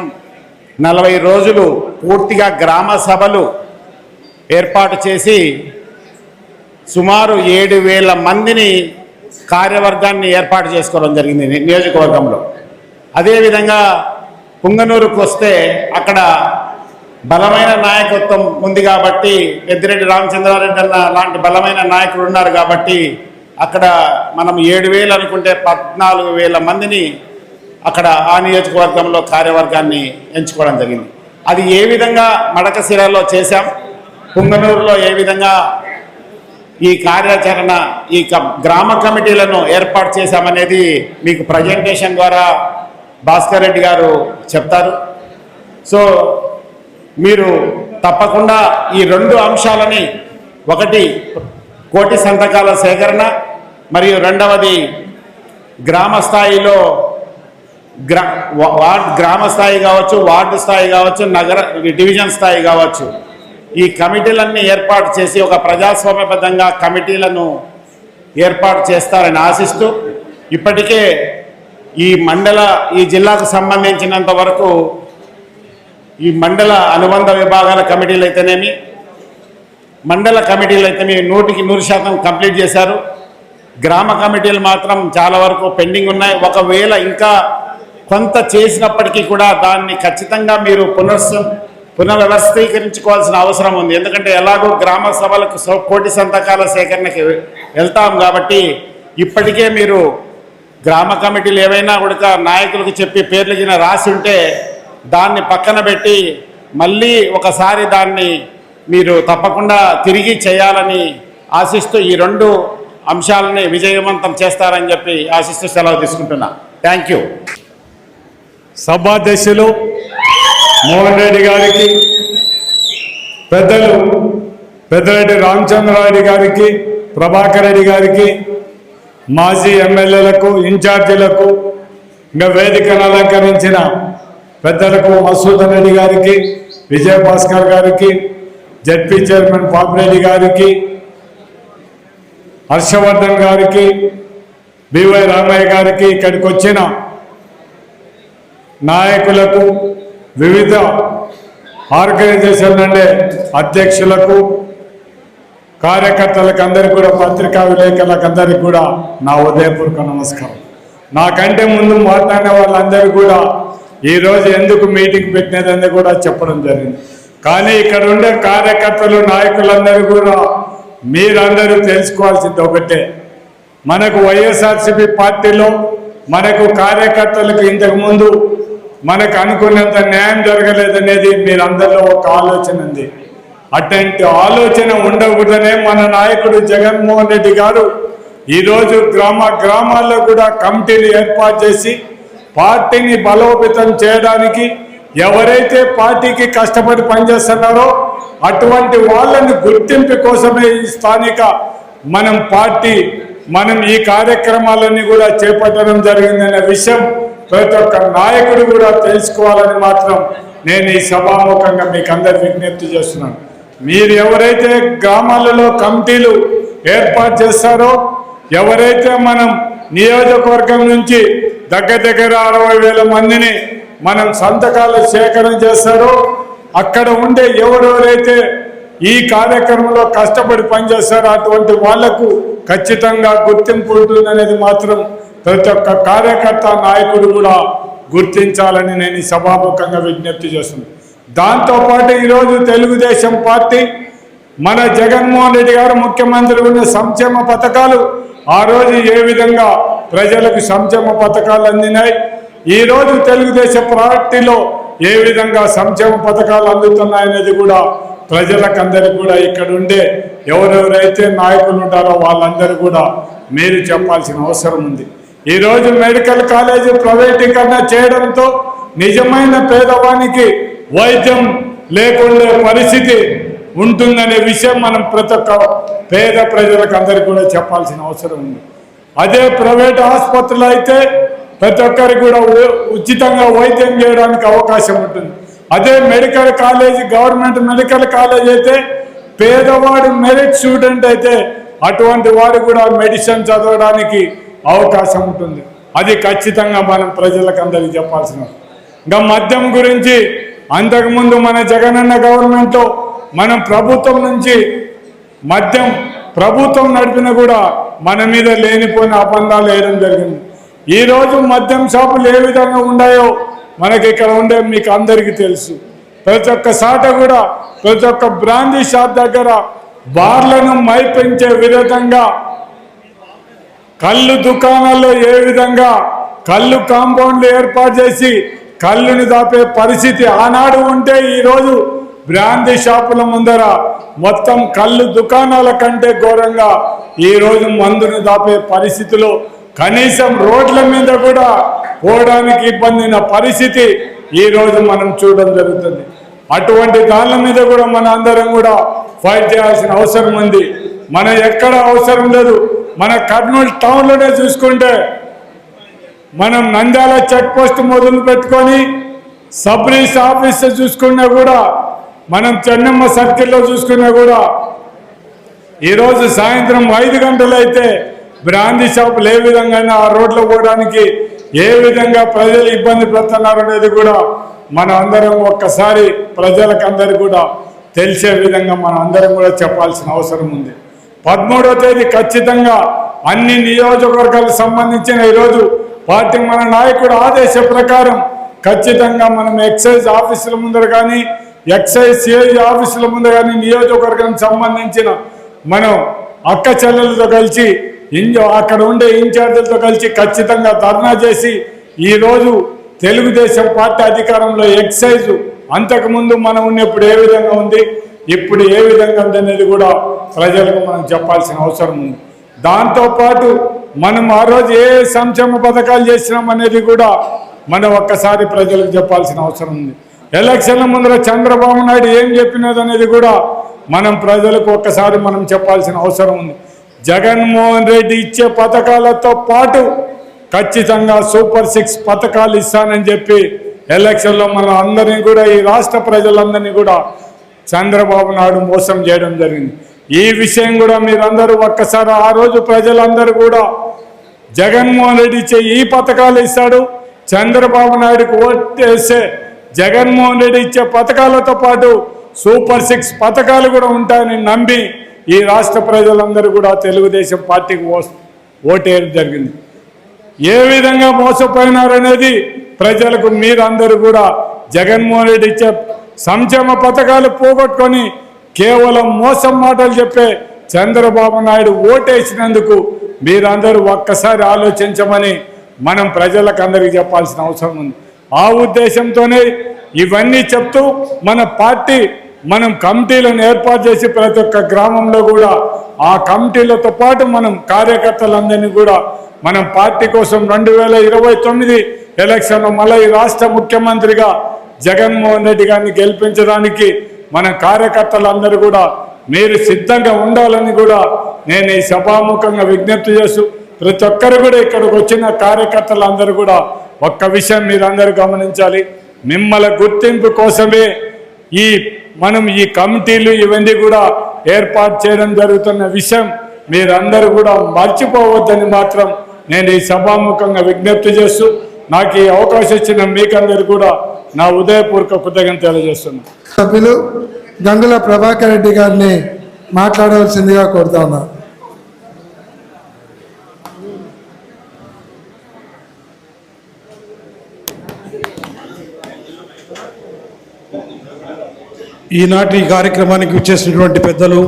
40 రోజులు పూర్తిగా గ్రామ సభలు ఏర్పాటు చేసి సుమారు 7,000 మందిని కార్యవర్గాన్ని ఏర్పాటు చేసుకోవడం జరిగింది నియోజకవర్గంలో. అదేవిధంగా పుంగనూరుకు వస్తే అక్కడ బలమైన నాయకత్వం ఉంది కాబట్టి, పెద్దిరెడ్డి రామచంద్రారెడ్డి అన్న లాంటి బలమైన నాయకులు ఉన్నారు కాబట్టి అక్కడ మనం 7,000 అనుకుంటే 14,000 మందిని అక్కడ ఆ నియోజకవర్గంలో కార్యవర్గాన్ని ఎంచుకోవడం జరిగింది. అది ఏ విధంగా మడకశిరలో చేశాం, పుంగనూరులో ఏ విధంగా ఈ కార్యాచరణ ఈ గ్రామ కమిటీలను ఏర్పాటు చేశామనేది మీకు ప్రజెంటేషన్ ద్వారా భాస్కర్ రెడ్డి గారు చెప్తారు. సో మీరు తప్పకుండా ఈ 2 అంశాలని, ఒకటి కోటి సంతకాల సేకరణ మరియు రెండవది గ్రామ స్థాయిలో గ్రామ స్థాయి కావచ్చు, వార్డు స్థాయి కావచ్చు, నగర డివిజన్ స్థాయి కావచ్చు, ఈ కమిటీలన్నీ ఏర్పాటు చేసి ఒక ప్రజాస్వామ్యబద్ధంగా కమిటీలను ఏర్పాటు చేస్తారని ఆశిస్తూ, ఇప్పటికే ఈ జిల్లాకు సంబంధించినంత వరకు ఈ మండల అనుబంధ విభాగాల కమిటీలు అయితేనేమి, మండల కమిటీలు అయితేనేమి 100% కంప్లీట్ చేశారు. గ్రామ కమిటీలు మాత్రం చాలా వరకు పెండింగ్ ఉన్నాయి. ఒకవేళ ఇంకా కొంత చేసినప్పటికీ కూడా దాన్ని ఖచ్చితంగా మీరు పునర్వ్యవస్థీకరించుకోవాల్సిన అవసరం ఉంది. ఎందుకంటే ఎలాగో గ్రామ సభలకు కోటి సంతకాల సేకరణకి వెళ్తాం కాబట్టి ఇప్పటికే మీరు గ్రామ కమిటీలు ఏవైనా కూడా నాయకులకు చెప్పి పేర్లు గిన రాసి ఉంటే దాన్ని పక్కన పెట్టి మళ్ళీ ఒకసారి దాన్ని మీరు తప్పకుండా తిరిగి చేయాలని ఆశిస్తూ ఈ 2 అంశాలని విజయవంతం చేస్తారని చెప్పి ఆశిస్తూ సెలవు తీసుకుంటున్నా. Thank you. సభాధ్యక్షులు మోహన్ రెడ్డి గారికి, పెద్దరెడ్డి రామచంద్రారెడ్డి గారికి, ప్రభాకర్ రెడ్డి గారికి, మాజీ ఎమ్మెల్యేలకు, ఇన్ఛార్జీలకు, ఇంకా వేదికను అలంకరించిన పెద్దలకు మసూదన్ రెడ్డి గారికి, విజయభాస్కర్ గారికి, జడ్పీ చైర్మన్ పాపిరెడ్డి గారికి, హర్షవర్ధన్ గారికి, బివై రామయ్య గారికి, ఇక్కడికి వచ్చిన నాయకులకు, వివిధ ఆర్గనైజేషన్ నుండి అధ్యక్షులకు, కార్యకర్తలకు అందరికీ కూడా, పత్రికా విలేకరులకు అందరికీ కూడా నా ఉదయపూర్వక నమస్కారం. నాకంటే ముందు మాట్లాడిన వాళ్ళందరూ కూడా ఈరోజు ఎందుకు మీటింగ్ పెట్టినదని కూడా చెప్పడం జరిగింది. కానీ ఇక్కడ ఉండే కార్యకర్తలు, నాయకులందరూ కూడా మీరందరూ తెలుసుకోవాల్సింది ఒకటే, మనకు వైఎస్ఆర్సీపీ పార్టీలో మనకు కార్యకర్తలకు ఇంతకుముందు మనకు అనుకున్నంత న్యాయం జరగలేదనేది మీరందరిలో ఒక ఆలోచన ఉంది. అటువంటి ఆలోచన ఉండకూడదనే మన నాయకుడు జగన్మోహన్ రెడ్డి గారు ఈరోజు గ్రామాల్లో కూడా కమిటీలు ఏర్పాటు చేసి పార్టీని బలోపేతం చేయడానికి, ఎవరైతే పార్టీకి కష్టపడి పనిచేస్తున్నారో అటువంటి వాళ్ళని గుర్తింపు కోసమే ఈ స్థానిక మనం ఈ కార్యక్రమాలన్నీ కూడా చేపట్టడం జరిగిందనే విషయం ప్రతి ఒక్క నాయకుడు కూడా తెలుసుకోవాలని మాత్రం నేను ఈ సభాముఖంగా మీకు అందరు విజ్ఞప్తి చేస్తున్నాను. మీరు ఎవరైతే గ్రామాలలో కమిటీలు ఏర్పాటు చేస్తారో, ఎవరైతే మనం నియోజకవర్గం నుంచి దగ్గర 60,000 మందిని మనం సంతకాలు సేకరణ చేస్తారో, అక్కడ ఉండే ఎవరెవరైతే ఈ కార్యక్రమంలో కష్టపడి పనిచేస్తారో అటువంటి వాళ్లకు ఖచ్చితంగా గుర్తింపు ఉంటుందనేది మాత్రం ప్రతి ఒక్క కార్యకర్త, నాయకుడు కూడా గుర్తించాలని నేను ఈ సభాముఖంగా విజ్ఞప్తి చేస్తున్నాను. దాంతోపాటు ఈరోజు తెలుగుదేశం పార్టీ, మన జగన్మోహన్ రెడ్డి గారు ముఖ్యమంత్రి ఉన్న సంక్షేమ పథకాలు ఆ రోజు ఏ విధంగా ప్రజలకు సంక్షేమ పథకాలు అందినాయి, ఈరోజు తెలుగుదేశం పార్టీలో ఏ విధంగా సంక్షేమ పథకాలు అందుతున్నాయనేది కూడా ప్రజలకందరికీ కూడా ఇక్కడ ఉండే ఎవరెవరైతే నాయకులు ఉంటారో వాళ్ళందరూ కూడా మీరు చెప్పాల్సిన అవసరం ఉంది. ఈరోజు మెడికల్ కాలేజీ ప్రైవేటీకరణ చేయడంతో నిజమైన పేదవానికి వైద్యం లేకుండా పరిస్థితి ఉంటుందనే విషయం మనం ప్రతి ఒక్క పేద ప్రజలకు అందరికీ కూడా చెప్పాల్సిన అవసరం ఉంది. అదే ప్రైవేట్ ఆసుపత్రులు అయితే ప్రతి ఒక్కరికి కూడా ఉచితంగా వైద్యం చేయడానికి అవకాశం ఉంటుంది. అదే medical college, government medical college అయితే పేదవాడు మెరిట్ స్టూడెంట్ అయితే అటువంటి వాడు కూడా మెడిసిన్ చదవడానికి అవకాశం ఉంటుంది. అది ఖచ్చితంగా మనం ప్రజలకు అందరికీ చెప్పాల్సిన. ఇంకా మద్యం గురించి అంతకుముందు మన జగనన్న గవర్నమెంట్లో మనం ప్రభుత్వం నుంచి మద్యం ప్రభుత్వం నడిపిన కూడా మన మీద లేనిపోయిన అబంధాలు వేయడం జరిగింది. ఈరోజు మద్యం షాపులు ఏ విధంగా ఉన్నాయో మనకి ఇక్కడ ఉండే మీకు అందరికీ తెలుసు. ప్రతి ఒక్క సాట కూడా, ప్రతి ఒక్క బ్రాందీ షాప్ దగ్గర బార్లను మైపెంచే విధంగా, కళ్ళు దుకాణాల్లో ఏ విధంగా కళ్ళు కాంపౌండ్లు ఏర్పాటు చేసి కళ్ళుని దాపే పరిస్థితి ఆనాడు ఉంటే ఈరోజు బ్రాందీ షాపుల ముందర మొత్తం కళ్ళు దుకాణాల కంటే ఘోరంగా ఈరోజు మందుని దాపే పరిస్థితిలో కనీసం రోడ్ల మీద కూడా పోవడానికి ఇబ్బందిన పరిస్థితి ఈరోజు మనం చూడడం జరుగుతుంది. అటువంటి దాని మీద కూడా మన అందరం కూడా ఫైట్ చేయాల్సిన అవసరం ఉంది. మనం ఎక్కడ అవసరం లేదు. మన కర్నూలు టౌన్లోనే చూసుకుంటే మనం నంద్యాల చెక్ పోస్ట్ మొదలు పెట్టుకొని సబ్ రిజిస్టర్ ఆఫీస్ చూసుకున్నా కూడా, మనం చెన్నమ్మ సర్కిల్లో చూసుకున్నా కూడా ఈరోజు సాయంత్రం 5 గంటలు అయితే బ్రాందీ షాపులు ఏ విధంగా ఆ రోడ్లో పోవడానికి ఏ విధంగా ప్రజలు ఇబ్బంది పడుతున్నారు అనేది కూడా మన అందరం ఒక్కసారి ప్రజలకు అందరికీ కూడా తెలిసే విధంగా మన అందరం కూడా చెప్పాల్సిన అవసరం ఉంది. 13వ తేదీ ఖచ్చితంగా అన్ని నియోజకవర్గాలకు సంబంధించిన ఈరోజు పార్టీ మన నాయకుడు ఆదేశ ప్రకారం ఖచ్చితంగా మనం ఎక్సైజ్ ఆఫీసుల ముందర కానీ ఎక్సైజ్ సిఐ ఆఫీసుల ముందర కానీ నియోజకవర్గానికి సంబంధించిన మనం అక్క చెల్లెలతో కలిసి అక్కడ ఉండే ఇన్ఛార్జీలతో కలిసి ఖచ్చితంగా ధర్నా చేసి ఈరోజు తెలుగుదేశం పార్టీ అధికారంలో ఎక్సైజ్ అంతకుముందు మనం ఉన్నప్పుడు ఏ విధంగా ఉంది, ఇప్పుడు ఏ విధంగా ఉంది అనేది కూడా ప్రజలకు మనం చెప్పాల్సిన అవసరం ఉంది. దాంతోపాటు మనం ఆ రోజు ఏ సంక్షేమ పథకాలు చేసినాం అనేది కూడా మనం ఒక్కసారి ప్రజలకు చెప్పాల్సిన అవసరం ఉంది. ఎలక్షన్ల ముందర చంద్రబాబు నాయుడు ఏం చెప్పినది అనేది కూడా మనం ప్రజలకు ఒక్కసారి మనం చెప్పాల్సిన అవసరం ఉంది. జగన్మోహన్ రెడ్డి ఇచ్చే పథకాలతో పాటు ఖచ్చితంగా సూపర్ 6 పథకాలు ఇస్తానని చెప్పి ఎలక్షన్లో మన అందరినీ కూడా ఈ రాష్ట్ర ప్రజలందరినీ కూడా చంద్రబాబు నాయుడు మోసం చేయడం జరిగింది. ఈ విషయం కూడా మీరందరూ ఒక్కసారి ఆ రోజు ప్రజలందరూ కూడా జగన్మోహన్ రెడ్డి ఇచ్చే ఈ పథకాలు ఇస్తాడు, చంద్రబాబు నాయుడుకి ఓటేస్తే జగన్మోహన్ రెడ్డి ఇచ్చే పథకాలతో పాటు సూపర్ 6 పథకాలు కూడా ఉంటాయని నమ్మి ఈ రాష్ట్ర ప్రజలందరూ కూడా తెలుగుదేశం పార్టీకి ఓటేయడం జరిగింది. ఏ విధంగా మోసపోయినారనేది ప్రజలకు మీరందరూ కూడా జగన్మోహన్ రెడ్డి ఇచ్చే సంక్షేమ పథకాలు పోగొట్టుకొని కేవలం మోసం మాటలు చెప్పే చంద్రబాబు నాయుడు ఓటేసినందుకు మీరందరూ ఒక్కసారి ఆలోచించమని మనం ప్రజలకు అందరికీ చెప్పాల్సిన అవసరం ఉంది. ఆ ఉద్దేశంతోనే ఇవన్నీ చెప్తూ మన పార్టీ మనం కమిటీలను ఏర్పాటు చేసి ప్రతి ఒక్క గ్రామంలో కూడా ఆ కమిటీలతో పాటు మనం కార్యకర్తలందరినీ కూడా మనం పార్టీ కోసం 2029 ఎలక్షన్లో మళ్ళీ ఈ రాష్ట్ర ముఖ్యమంత్రిగా జగన్మోహన్ రెడ్డి గారిని గెలిపించడానికి మన కార్యకర్తలందరూ కూడా మీరు సిద్ధంగా ఉండాలని కూడా నేను ఈ సభాముఖంగా విజ్ఞప్తి చేస్తూ ప్రతి ఒక్కరు కూడా ఇక్కడికి వచ్చిన కార్యకర్తలందరూ కూడా ఒక్క విషయం మీరందరూ గమనించాలి. మిమ్మల్ని గుర్తింపు కోసమే మనం ఈ కమిటీలు ఇవన్నీ కూడా ఏర్పాటు చేయడం జరుగుతున్న విషయం మీరందరూ కూడా మర్చిపోవద్దని మాత్రం నేను ఈ సభాముఖంగా విజ్ఞప్తి చేస్తూ నాకు ఈ అవకాశం ఇచ్చిన మీకందరూ కూడా నా ఉదయపూర్వక కృతజ్ఞతలు తెలియజేస్తున్నాను. సభ్యులు గంగుల ప్రభాకర్ రెడ్డి గారిని మాట్లాడవలసిందిగా కోరుతా ఉన్నారు. ఈనాటి కార్యక్రమానికి వచ్చేసినటువంటి పెద్దలు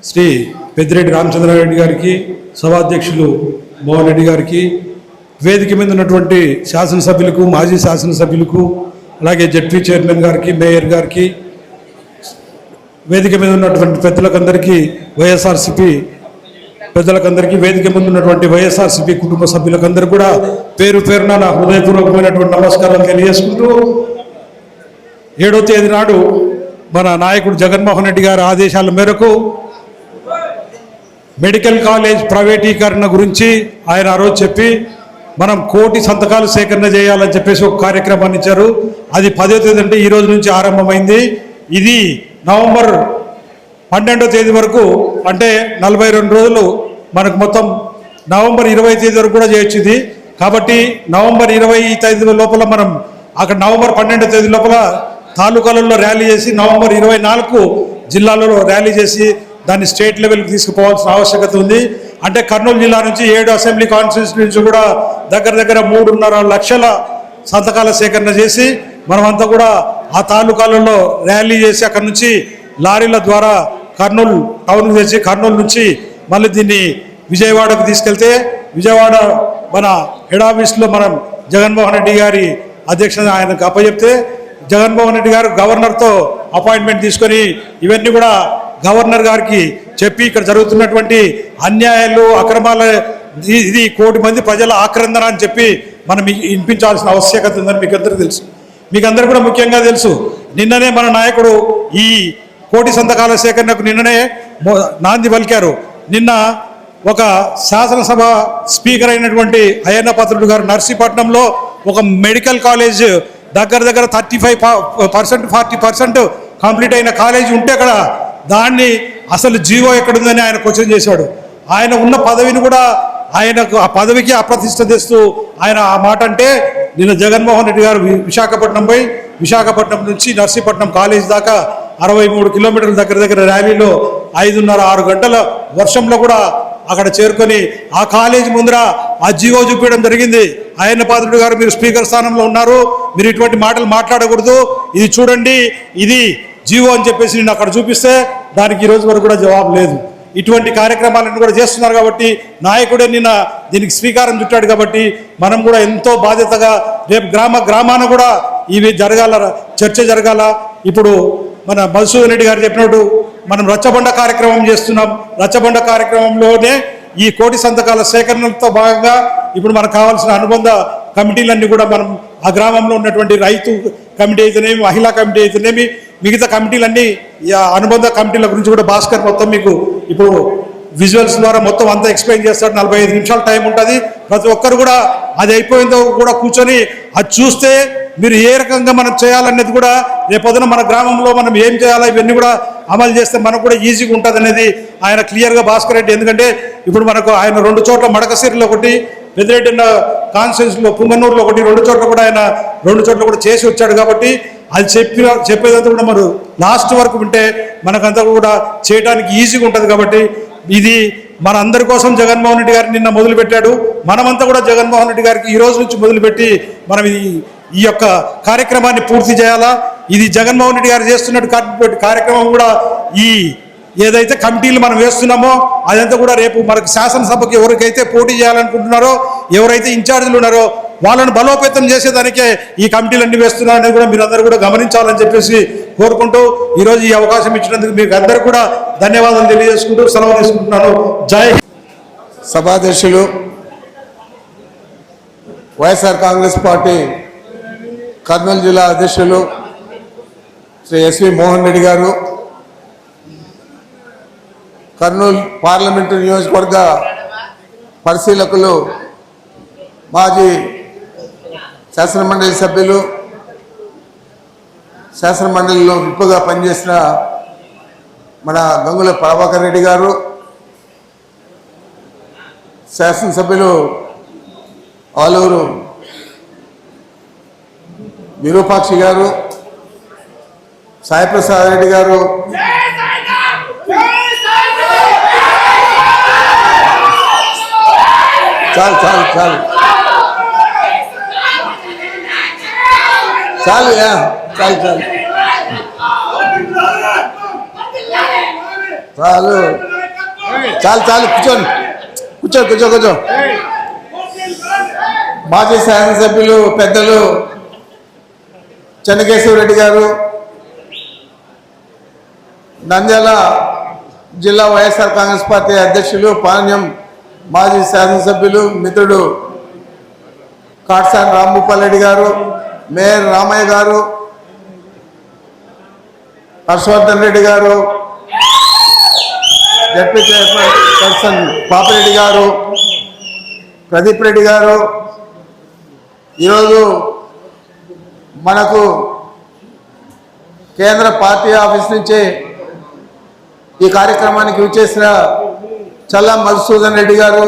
శ్రీ పెద్దిరెడ్డి రామచంద్రారెడ్డి గారికి, సభాధ్యక్షులు మోహన్ రెడ్డి గారికి, వేదిక మీద ఉన్నటువంటి శాసనసభ్యులకు, మాజీ శాసనసభ్యులకు, అలాగే జడ్పీ చైర్మన్ గారికి, మేయర్ గారికి, వేదిక మీద ఉన్నటువంటి పెద్దలకందరికీ, వైఎస్ఆర్సీపీ పెద్దలకందరికీ, వేదిక మీద ఉన్నటువంటి వైఎస్ఆర్సీపీ కుటుంబ సభ్యులకందరూ కూడా పేరు పేరున నా హృదయపూర్వకమైనటువంటి నమస్కారాలు తెలియజేసుకుంటూ 7వ తేదీ నాడు మన నాయకుడు జగన్మోహన్ రెడ్డి గారి ఆదేశాల మేరకు మెడికల్ కాలేజ్ ప్రైవేటీకరణ గురించి ఆయన ఆ రోజు చెప్పి మనం 1 కోటి సంతకాలు సేకరణ చేయాలని చెప్పేసి ఒక కార్యక్రమాన్ని ఇచ్చారు. అది 10వ తేదీ అంటే ఈ రోజు నుంచి ఆరంభమైంది. ఇది నవంబర్ 12వ తేదీ వరకు అంటే 42 రోజులు మనకు మొత్తం నవంబర్ 20వ తేదీ వరకు కూడా చేయొచ్చు ఇది. కాబట్టి నవంబర్ 20 తేదీ లోపల మనం అక్కడ నవంబర్ 12వ తేదీ లోపల తాలూకాలలో ర్యాలీ చేసి నవంబర్ 24 జిల్లాలలో ర్యాలీ చేసి దాన్ని స్టేట్ లెవెల్కి తీసుకుపోవాల్సిన ఆవశ్యకత ఉంది. అంటే కర్నూలు జిల్లా నుంచి 7 అసెంబ్లీ కాన్స్టిట్యూన్సీ నుంచి కూడా దగ్గర 3.5 లక్షల సంతకాల సేకరణ చేసి మనమంతా కూడా ఆ తాలూకాలలో ర్యాలీ చేసి అక్కడ నుంచి లారీల ద్వారా కర్నూలు టౌన్కి తెచ్చి కర్నూలు నుంచి మళ్ళీ దీన్ని విజయవాడకు తీసుకెళ్తే విజయవాడ మన హెడ్ ఆఫీస్లో మనం జగన్మోహన్ రెడ్డి గారి అధ్యక్షత ఆయనకు అప్పచెప్తే జగన్మోహన్ రెడ్డి గారు గవర్నర్తో అపాయింట్మెంట్ తీసుకొని ఇవన్నీ కూడా గవర్నర్ గారికి చెప్పి ఇక్కడ జరుగుతున్నటువంటి అన్యాయాలు అక్రమాలు ఇది 1 కోటి మంది ప్రజల ఆక్రందన అని చెప్పి మనం వినిపించాల్సిన ఆవశ్యకత ఉందని మీకు అందరికీ తెలుసు. మీకు అందరూ కూడా ముఖ్యంగా తెలుసు, నిన్ననే మన నాయకుడు ఈ 1 కోటి సంతకాల సేకరణకు నిన్ననే నాంది పలికారు. నిన్న ఒక శాసనసభ స్పీకర్ అయినటువంటి అయ్యన్న పాత్రుడు గారు నర్సీపట్నంలో ఒక మెడికల్ కాలేజ్ దగ్గర 35% 40% కంప్లీట్ అయిన కాలేజీ ఉంటే అక్కడ దాన్ని అసలు జీవో ఎక్కడుందని ఆయన క్వశ్చన్ చేశాడు. ఆయన ఉన్న పదవిని కూడా ఆయనకు ఆ పదవికి అప్రతిష్ట తెస్తూ ఆయన ఆ మాట అంటే నిన్న జగన్మోహన్ రెడ్డి గారు విశాఖపట్నం పోయి విశాఖపట్నం నుంచి నర్సీపట్నం కాలేజ్ దాకా 63 కిలోమీటర్ల దగ్గర ర్యాలీలో 5:30-6 గంటల వర్షంలో కూడా అక్కడ చేరుకొని ఆ కాలేజీ ముందర ఆ జీవో చూపించడం జరిగింది. అయ్యన్న పాత్రుడు గారు మీరు స్పీకర్ స్థానంలో ఉన్నారు, మీరు ఇటువంటి మాటలు మాట్లాడకూడదు, ఇది చూడండి ఇది జీవో అని చెప్పేసి నేను అక్కడ చూపిస్తే దానికి ఈ రోజు వరకు కూడా జవాబు లేదు. ఇటువంటి కార్యక్రమాలను కూడా చేస్తున్నారు కాబట్టి నాయకుడే నిన్న దీనికి శ్రీకారం చుట్టాడు కాబట్టి మనం కూడా ఎంతో బాధ్యతగా రేపు గ్రామాన కూడా ఇవి జరగాల, చర్చ జరగాల. ఇప్పుడు మన మధుసూదన్ రెడ్డి గారు చెప్పినట్టు మనం రచ్చబండ కార్యక్రమం చేస్తున్నాం. రచ్చబండ కార్యక్రమంలోనే ఈ 1 కోటి సంతకాల సేకరణతో భాగంగా ఇప్పుడు మనకు కావాల్సిన అనుబంధ కమిటీలన్నీ కూడా మనం ఆ గ్రామంలో ఉన్నటువంటి రైతు కమిటీ అయితేనేమి, మహిళా కమిటీ అయితేనేమి, మిగతా కమిటీలన్నీ అనుబంధ కమిటీల గురించి కూడా భాస్కర్ మొత్తం మీకు ఇప్పుడు విజువల్స్ ద్వారా మొత్తం అంతా ఎక్స్ప్లెయిన్ చేస్తాడు. 45 నిమిషాల టైం ఉంటుంది. ప్రతి ఒక్కరు కూడా అది అయిపోయిందో కూడా కూర్చొని అది చూస్తే మీరు ఏ రకంగా మనం చేయాలనేది కూడా రేపొద్దున మన గ్రామంలో మనం ఏం చేయాలో ఇవన్నీ కూడా అమలు చేస్తే మనకు కూడా ఈజీగా ఉంటుంది అనేది ఆయన క్లియర్గా భాస్కర్ రెడ్డి, ఎందుకంటే ఇప్పుడు మనకు ఆయన 2 చోట్ల మడకసిరిలో ఒకటి, పెద్దిరెడ్డి కాన్స్టిట్యూన్సీలో పుంగనూరులో ఒకటి, 2 చోట్ల కూడా ఆయన 2 చోట్ల కూడా చేసి వచ్చాడు. కాబట్టి అది చెప్పేదంతా కూడా మనం లాస్ట్ వరకు ఉంటే మనకంతా కూడా చేయడానికి ఈజీగా ఉంటుంది. కాబట్టి ఇది మన అందరి కోసం జగన్మోహన్ రెడ్డి గారిని నిన్న మొదలుపెట్టాడు. మనమంతా కూడా జగన్మోహన్ రెడ్డి గారికి ఈ రోజు నుంచి మొదలుపెట్టి మనం ఈ యొక్క కార్యక్రమాన్ని పూర్తి చేయాలా. ఇది జగన్మోహన్ రెడ్డి గారు చేస్తున్నట్టు కార్యక్రమం కూడా ఈ ఏదైతే కమిటీలు మనం వేస్తున్నామో అదంతా కూడా రేపు మనకు శాసనసభకి ఎవరికైతే పోటీ చేయాలనుకుంటున్నారో, ఎవరైతే ఇన్ఛార్జీలు ఉన్నారో వాళ్ళను బలోపేతం చేసేదానికే ఈ కమిటీలన్నీ వేస్తున్నారనేది కూడా మీరు అందరూ కూడా గమనించాలని చెప్పేసి కోరుకుంటూ ఈరోజు ఈ అవకాశం ఇచ్చినందుకు మీకు అందరూ కూడా ధన్యవాదాలు తెలియజేసుకుంటూ సెలవు తీసుకుంటున్నాను. జై సభాధ్యక్షులు వైఎస్ఆర్ కాంగ్రెస్ పార్టీ కర్నూలు జిల్లా అధ్యక్షులు శ్రీ ఎస్వి మోహన్ రెడ్డి గారు, కర్నూలు పార్లమెంటు నియోజకవర్గ పరిశీలకులు, మాజీ శాసనమండలి సభ్యులు, శాసనమండలిలో విప్పుగా పనిచేసిన మన గంగుల ప్రభాకర్ రెడ్డి గారు, శాసనసభ్యులు ఆలూరు విరూపాక్షి గారు, సాయిప్రసాద్ రెడ్డి గారు, చాలు చాలు చాలు చాలు చాలు చాలు చాలు చాలు చాలు కూర్చోండి కూర్చో. మాజీ శాసనసభ్యులు పెద్దలు చెన్నకేశవ రెడ్డి గారు, నంద్యాల జిల్లా వైఎస్ఆర్ కాంగ్రెస్ పార్టీ అధ్యక్షులు పాణ్యం మాజీ శాసనసభ్యులు మిత్రుడు కాట్సాని రాంభూపాల్ రెడ్డి గారు, మేయర్ రామయ్య గారు, హర్షవర్ధన్ రెడ్డి గారు, జడ్పీ చైర్పర్సన్ పాపిరెడ్డి గారు, ప్రదీప్ రెడ్డి గారు, ఈరోజు మనకు కేంద్ర పార్టీ ఆఫీస్ నుంచి ఈ కార్యక్రమానికి విచ్చేసిన చల్లా మధుసూదన్ రెడ్డి గారు,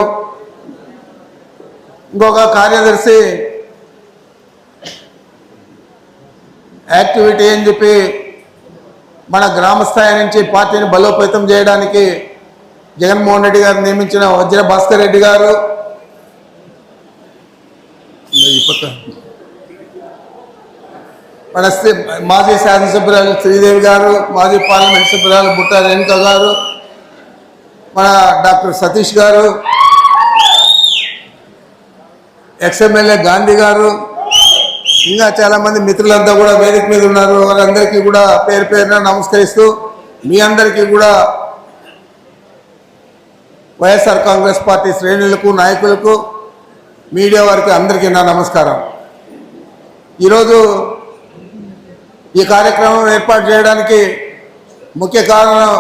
ఇంకొక కార్యదర్శి యాక్టివిటీ అని చెప్పి మన గ్రామ స్థాయి నుంచి పార్టీని బలోపేతం చేయడానికి జగన్మోహన్ రెడ్డి గారు నియమించిన వజ్ర భాస్కర్ రెడ్డి గారు, మన మాజీ శాసనసభ్యురాలు శ్రీదేవి గారు, మాజీ పార్లమెంట్ సభ్యురాలు బుట్ట రేణుక గారు, మన డాక్టర్ సతీష్ గారు, ఎక్స్ఎమ్మెల్యే గాంధీ గారు, ఇంకా చాలామంది మిత్రులంతా కూడా వేదిక మీద ఉన్నారు. వారందరికీ కూడా పేరు పేరున నమస్కరిస్తూ మీ అందరికీ కూడా వైఎస్ఆర్ కాంగ్రెస్ పార్టీ శ్రేణులకు, నాయకులకు, మీడియా వారికి అందరికీ నా నమస్కారం. ఈరోజు ఈ కార్యక్రమం ఏర్పాటు చేయడానికి ముఖ్య కారణం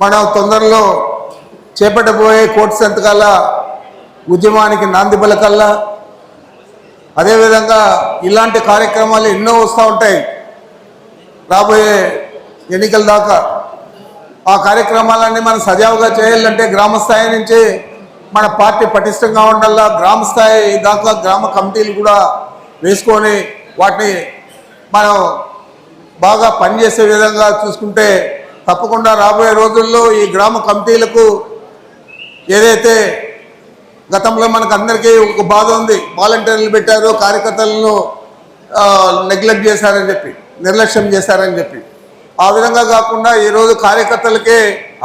మనం తొందరలో చేపట్టబోయే కోటి సంతకాల ఉద్యమానికి నాంది పలకల్లా. అదేవిధంగా ఇలాంటి కార్యక్రమాలు ఎన్నో వస్తూ ఉంటాయి రాబోయే ఎన్నికల దాకా. ఆ కార్యక్రమాలన్నీ మనం సజావుగా చేయాలంటే గ్రామ స్థాయి నుంచి మన పార్టీ పటిష్టంగా ఉండాలా. గ్రామ స్థాయి దాకా గ్రామ కమిటీలు కూడా వేసుకొని వాటిని మనం బాగా పనిచేసే విధంగా చూసుకుంటే తప్పకుండా రాబోయే రోజుల్లో ఈ గ్రామ కమిటీలకు ఏదైతే గతంలో మనకు అందరికీ ఒక బాధ ఉంది, వాలంటీర్లు పెట్టారు, కార్యకర్తలను నెగ్లెక్ట్ చేశారని చెప్పి, నిర్లక్ష్యం చేశారని చెప్పి, ఆ విధంగా కాకుండా ఈరోజు కార్యకర్తలకే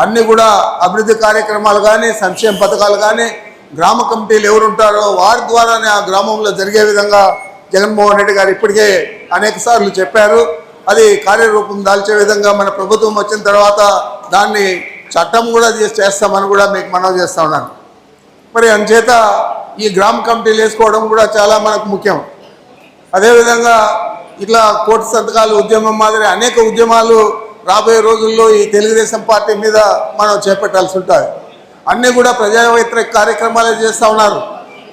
అన్నీ కూడా అభివృద్ధి కార్యక్రమాలు కానీ, సంక్షేమ పథకాలు కానీ గ్రామ కమిటీలు ఎవరు ఉంటారో వారి ద్వారానే ఆ గ్రామంలో జరిగే విధంగా జగన్మోహన్ రెడ్డి గారు ఇప్పటికే అనేక సార్లు చెప్పారు. అది కార్యరూపం దాల్చే విధంగా మన ప్రభుత్వం వచ్చిన తర్వాత దాన్ని చట్టం కూడా చేస్తామని కూడా మీకు మనవి చేస్తా ఉన్నాను. మరి అందుచేత ఈ గ్రామ కమిటీలు వేసుకోవడం కూడా చాలా మనకు ముఖ్యం. అదేవిధంగా ఇట్లా కోటి సంతకాలు ఉద్యమం మాదిరి అనేక ఉద్యమాలు రాబోయే రోజుల్లో ఈ తెలుగుదేశం పార్టీ మీద మనం చేపట్టాల్సి ఉంటుంది. అన్నీ కూడా ప్రజా వ్యతిరేక కార్యక్రమాలే చేస్తూ ఉన్నారు.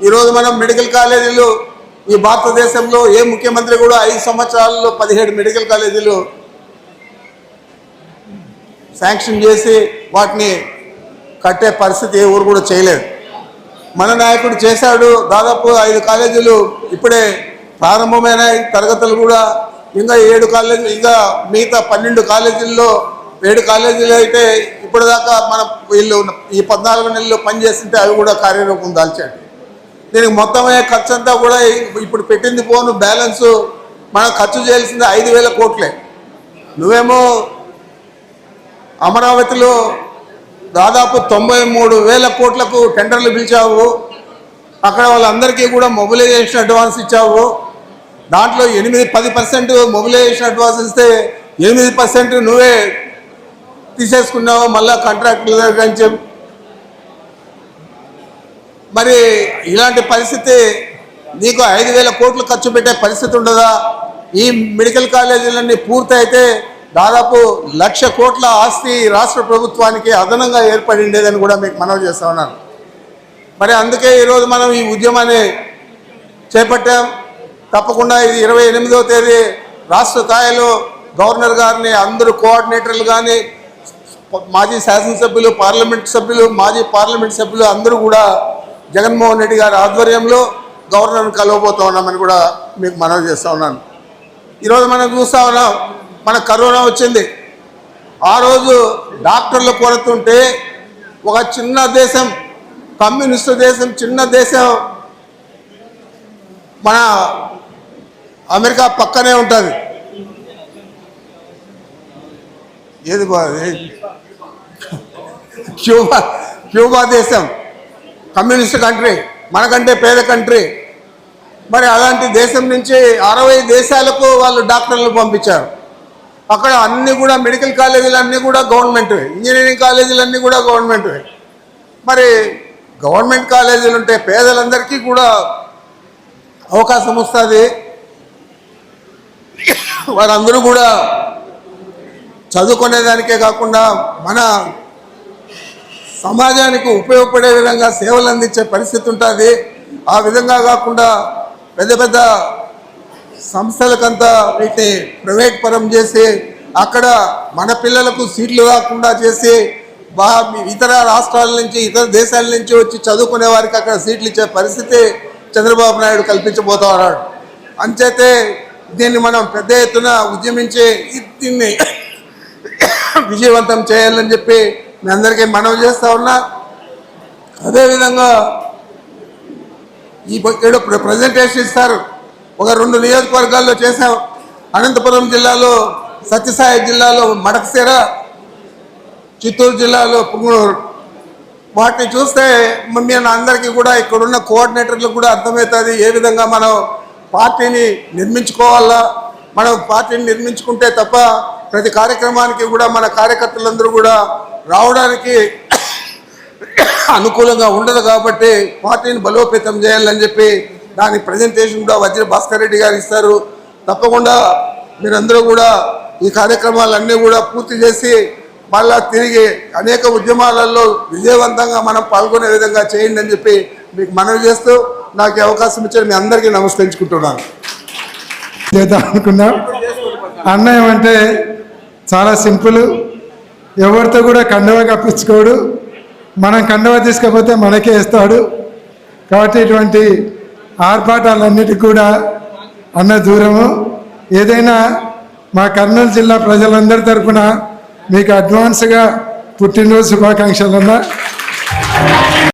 ఈరోజు మనం మెడికల్ కాలేజీలు ఈ భారతదేశంలో ఏ ముఖ్యమంత్రి కూడా 5 సంవత్సరాల్లో 17 మెడికల్ కాలేజీలు శాంక్షన్ చేసి వాటిని కట్టే పరిస్థితి ఏ ఊరు కూడా చేయలేదు. మన నాయకుడు చేశాడు. దాదాపు 5 కాలేజీలు ఇప్పుడే ప్రారంభమైనాయి. తరగతులు కూడా ఇంకా 7 కాలేజీలు, ఇంకా మిగతా 12 కాలేజీల్లో 7 కాలేజీలు అయితే ఇప్పటిదాకా మన వీళ్ళు ఈ 14 నెలల్లో పనిచేస్తుంటే అవి కూడా కార్యరూపం దాల్చాడు. దీనికి మొత్తమే ఖర్చు అంతా కూడా ఇప్పుడు పెట్టింది పోను బ్యాలెన్స్ మనం ఖర్చు చేయాల్సింది 5,000 కోట్లే. నువ్వేమో అమరావతిలో దాదాపు 93,000 కోట్లకు టెండర్లు పిలిచావు. అక్కడ వాళ్ళందరికీ కూడా మొబిలైజేషన్ అడ్వాన్స్ ఇచ్చావు. దాంట్లో 10% మొబిలైజేషన్ అడ్వాన్స్ ఇస్తే 8% నువ్వే తీసేసుకున్నావు మళ్ళా కాంట్రాక్టుల దగ్గర నుంచి. మరి ఇలాంటి పరిస్థితి నీకు 5,000 కోట్లు ఖర్చు పెట్టే పరిస్థితి ఉండదా? ఈ మెడికల్ కాలేజీలన్నీ పూర్తయితే దాదాపు 1,00,000 కోట్ల ఆస్తి రాష్ట్ర ప్రభుత్వానికి అదనంగా ఏర్పడి ఉండేదని కూడా మీకు మనవి చేస్తా ఉన్నాను. మరి అందుకే ఈరోజు మనం ఈ ఉద్యమాన్ని చేపట్టాం. తప్పకుండా ఇది 28వ తేదీ రాష్ట్ర స్థాయిలో గవర్నర్ గారిని, అందరూ కోఆర్డినేటర్లు కానీ, మాజీ శాసనసభ్యులు, పార్లమెంట్ సభ్యులు, మాజీ పార్లమెంట్ సభ్యులు అందరూ కూడా జగన్మోహన్ రెడ్డి గారి ఆధ్వర్యంలో గవర్నర్ని కలవబోతూ ఉన్నామని కూడా మీకు మనవి చేస్తూ ఉన్నాను. ఈరోజు మనం చూస్తూ ఉన్నాం, మనకు కరోనా వచ్చింది. ఆ రోజు డాక్టర్ల కొరత ఉంటే ఒక చిన్న దేశం, కమ్యూనిస్టు దేశం, చిన్న దేశం మన అమెరికా పక్కనే ఉంటుంది. ఏది క్యూబా దేశం, కమ్యూనిస్ట్ కంట్రీ, మనకంటే పేద కంట్రీ. మరి అలాంటి దేశం నుంచి 60 దేశాలకు వాళ్ళు డాక్టర్లు పంపించారు. అక్కడ అన్నీ కూడా మెడికల్ కాలేజీలు అన్నీ కూడా గవర్నమెంట్వే, ఇంజనీరింగ్ కాలేజీలు అన్నీ కూడా గవర్నమెంట్వే. మరి గవర్నమెంట్ కాలేజీలు ఉంటే పేదలందరికీ కూడా అవకాశం వస్తుంది. వారందరూ కూడా చదువుకునేదానికే కాకుండా మన సమాజానికి ఉపయోగపడే విధంగా సేవలు అందించే పరిస్థితి ఉంటుంది. ఆ విధంగా కాకుండా పెద్ద పెద్ద సంస్థలకంతా వీటిని ప్రైవేట్ పరం చేసి అక్కడ మన పిల్లలకు సీట్లు రాకుండా చేసి ఇతర రాష్ట్రాల నుంచి, ఇతర దేశాల నుంచి వచ్చి చదువుకునే వారికి అక్కడ సీట్లు ఇచ్చే పరిస్థితి చంద్రబాబు నాయుడు కల్పించబోతా ఉన్నాడు. అంచేతే దీన్ని మనం పెద్ద ఎత్తున ఉద్యమించి దీన్ని విజయవంతం చేయాలని చెప్పి మీ అందరికీ మనవి చేస్తూ ఉన్నా. అదేవిధంగా ఈ ప్రజెంటేషన్ ఇస్తారు. ఒక 2 నియోజకవర్గాల్లో చేసాం. అనంతపురం జిల్లాలో, సత్యసాయి జిల్లాలో మడకశిర, చిత్తూరు జిల్లాలో పుంగనూరు. వాటిని చూస్తే మేము అందరికీ కూడా ఇక్కడున్న కోఆర్డినేటర్లకు కూడా అర్థమవుతుంది ఏ విధంగా మనం పార్టీని నిర్మించుకోవాలా. మనం పార్టీని నిర్మించుకుంటే తప్ప ప్రతి కార్యక్రమానికి కూడా మన కార్యకర్తలందరూ కూడా రావడానికి అనుకూలంగా ఉండదు. కాబట్టి పార్టీని బలోపేతం చేయాలని చెప్పి దాని ప్రజెంటేషన్ కూడా వజ్ర భాస్కర్ రెడ్డి గారు ఇస్తారు. తప్పకుండా మీరందరూ కూడా ఈ కార్యక్రమాలన్నీ కూడా పూర్తి చేసి మళ్ళా తిరిగి అనేక ఉద్యమాలలో విజయవంతంగా మనం పాల్గొనే విధంగా చేయండి అని చెప్పి మీకు మనవి చేస్తూ నాకు ఈ అవకాశం ఇచ్చారు. మీ అందరికీ నమస్కరించుకుంటున్నాను. చేద్దాం అనుకున్నాం. అన్నయ్య అంటే చాలా సింపుల్, ఎవరితో కూడా కండవ కప్పించుకోడు, మనం కండవ తీసుకపోతే మనకే ఇస్తాడు. కాబట్టి ఇటువంటి ఆర్భాటాలన్నిటికీ కూడా అన్న దూరము. ఏదైనా మా కర్నూలు జిల్లా ప్రజలందరి తరఫున మీకు అడ్వాన్స్గా పుట్టినరోజు శుభాకాంక్షలు అన్నా.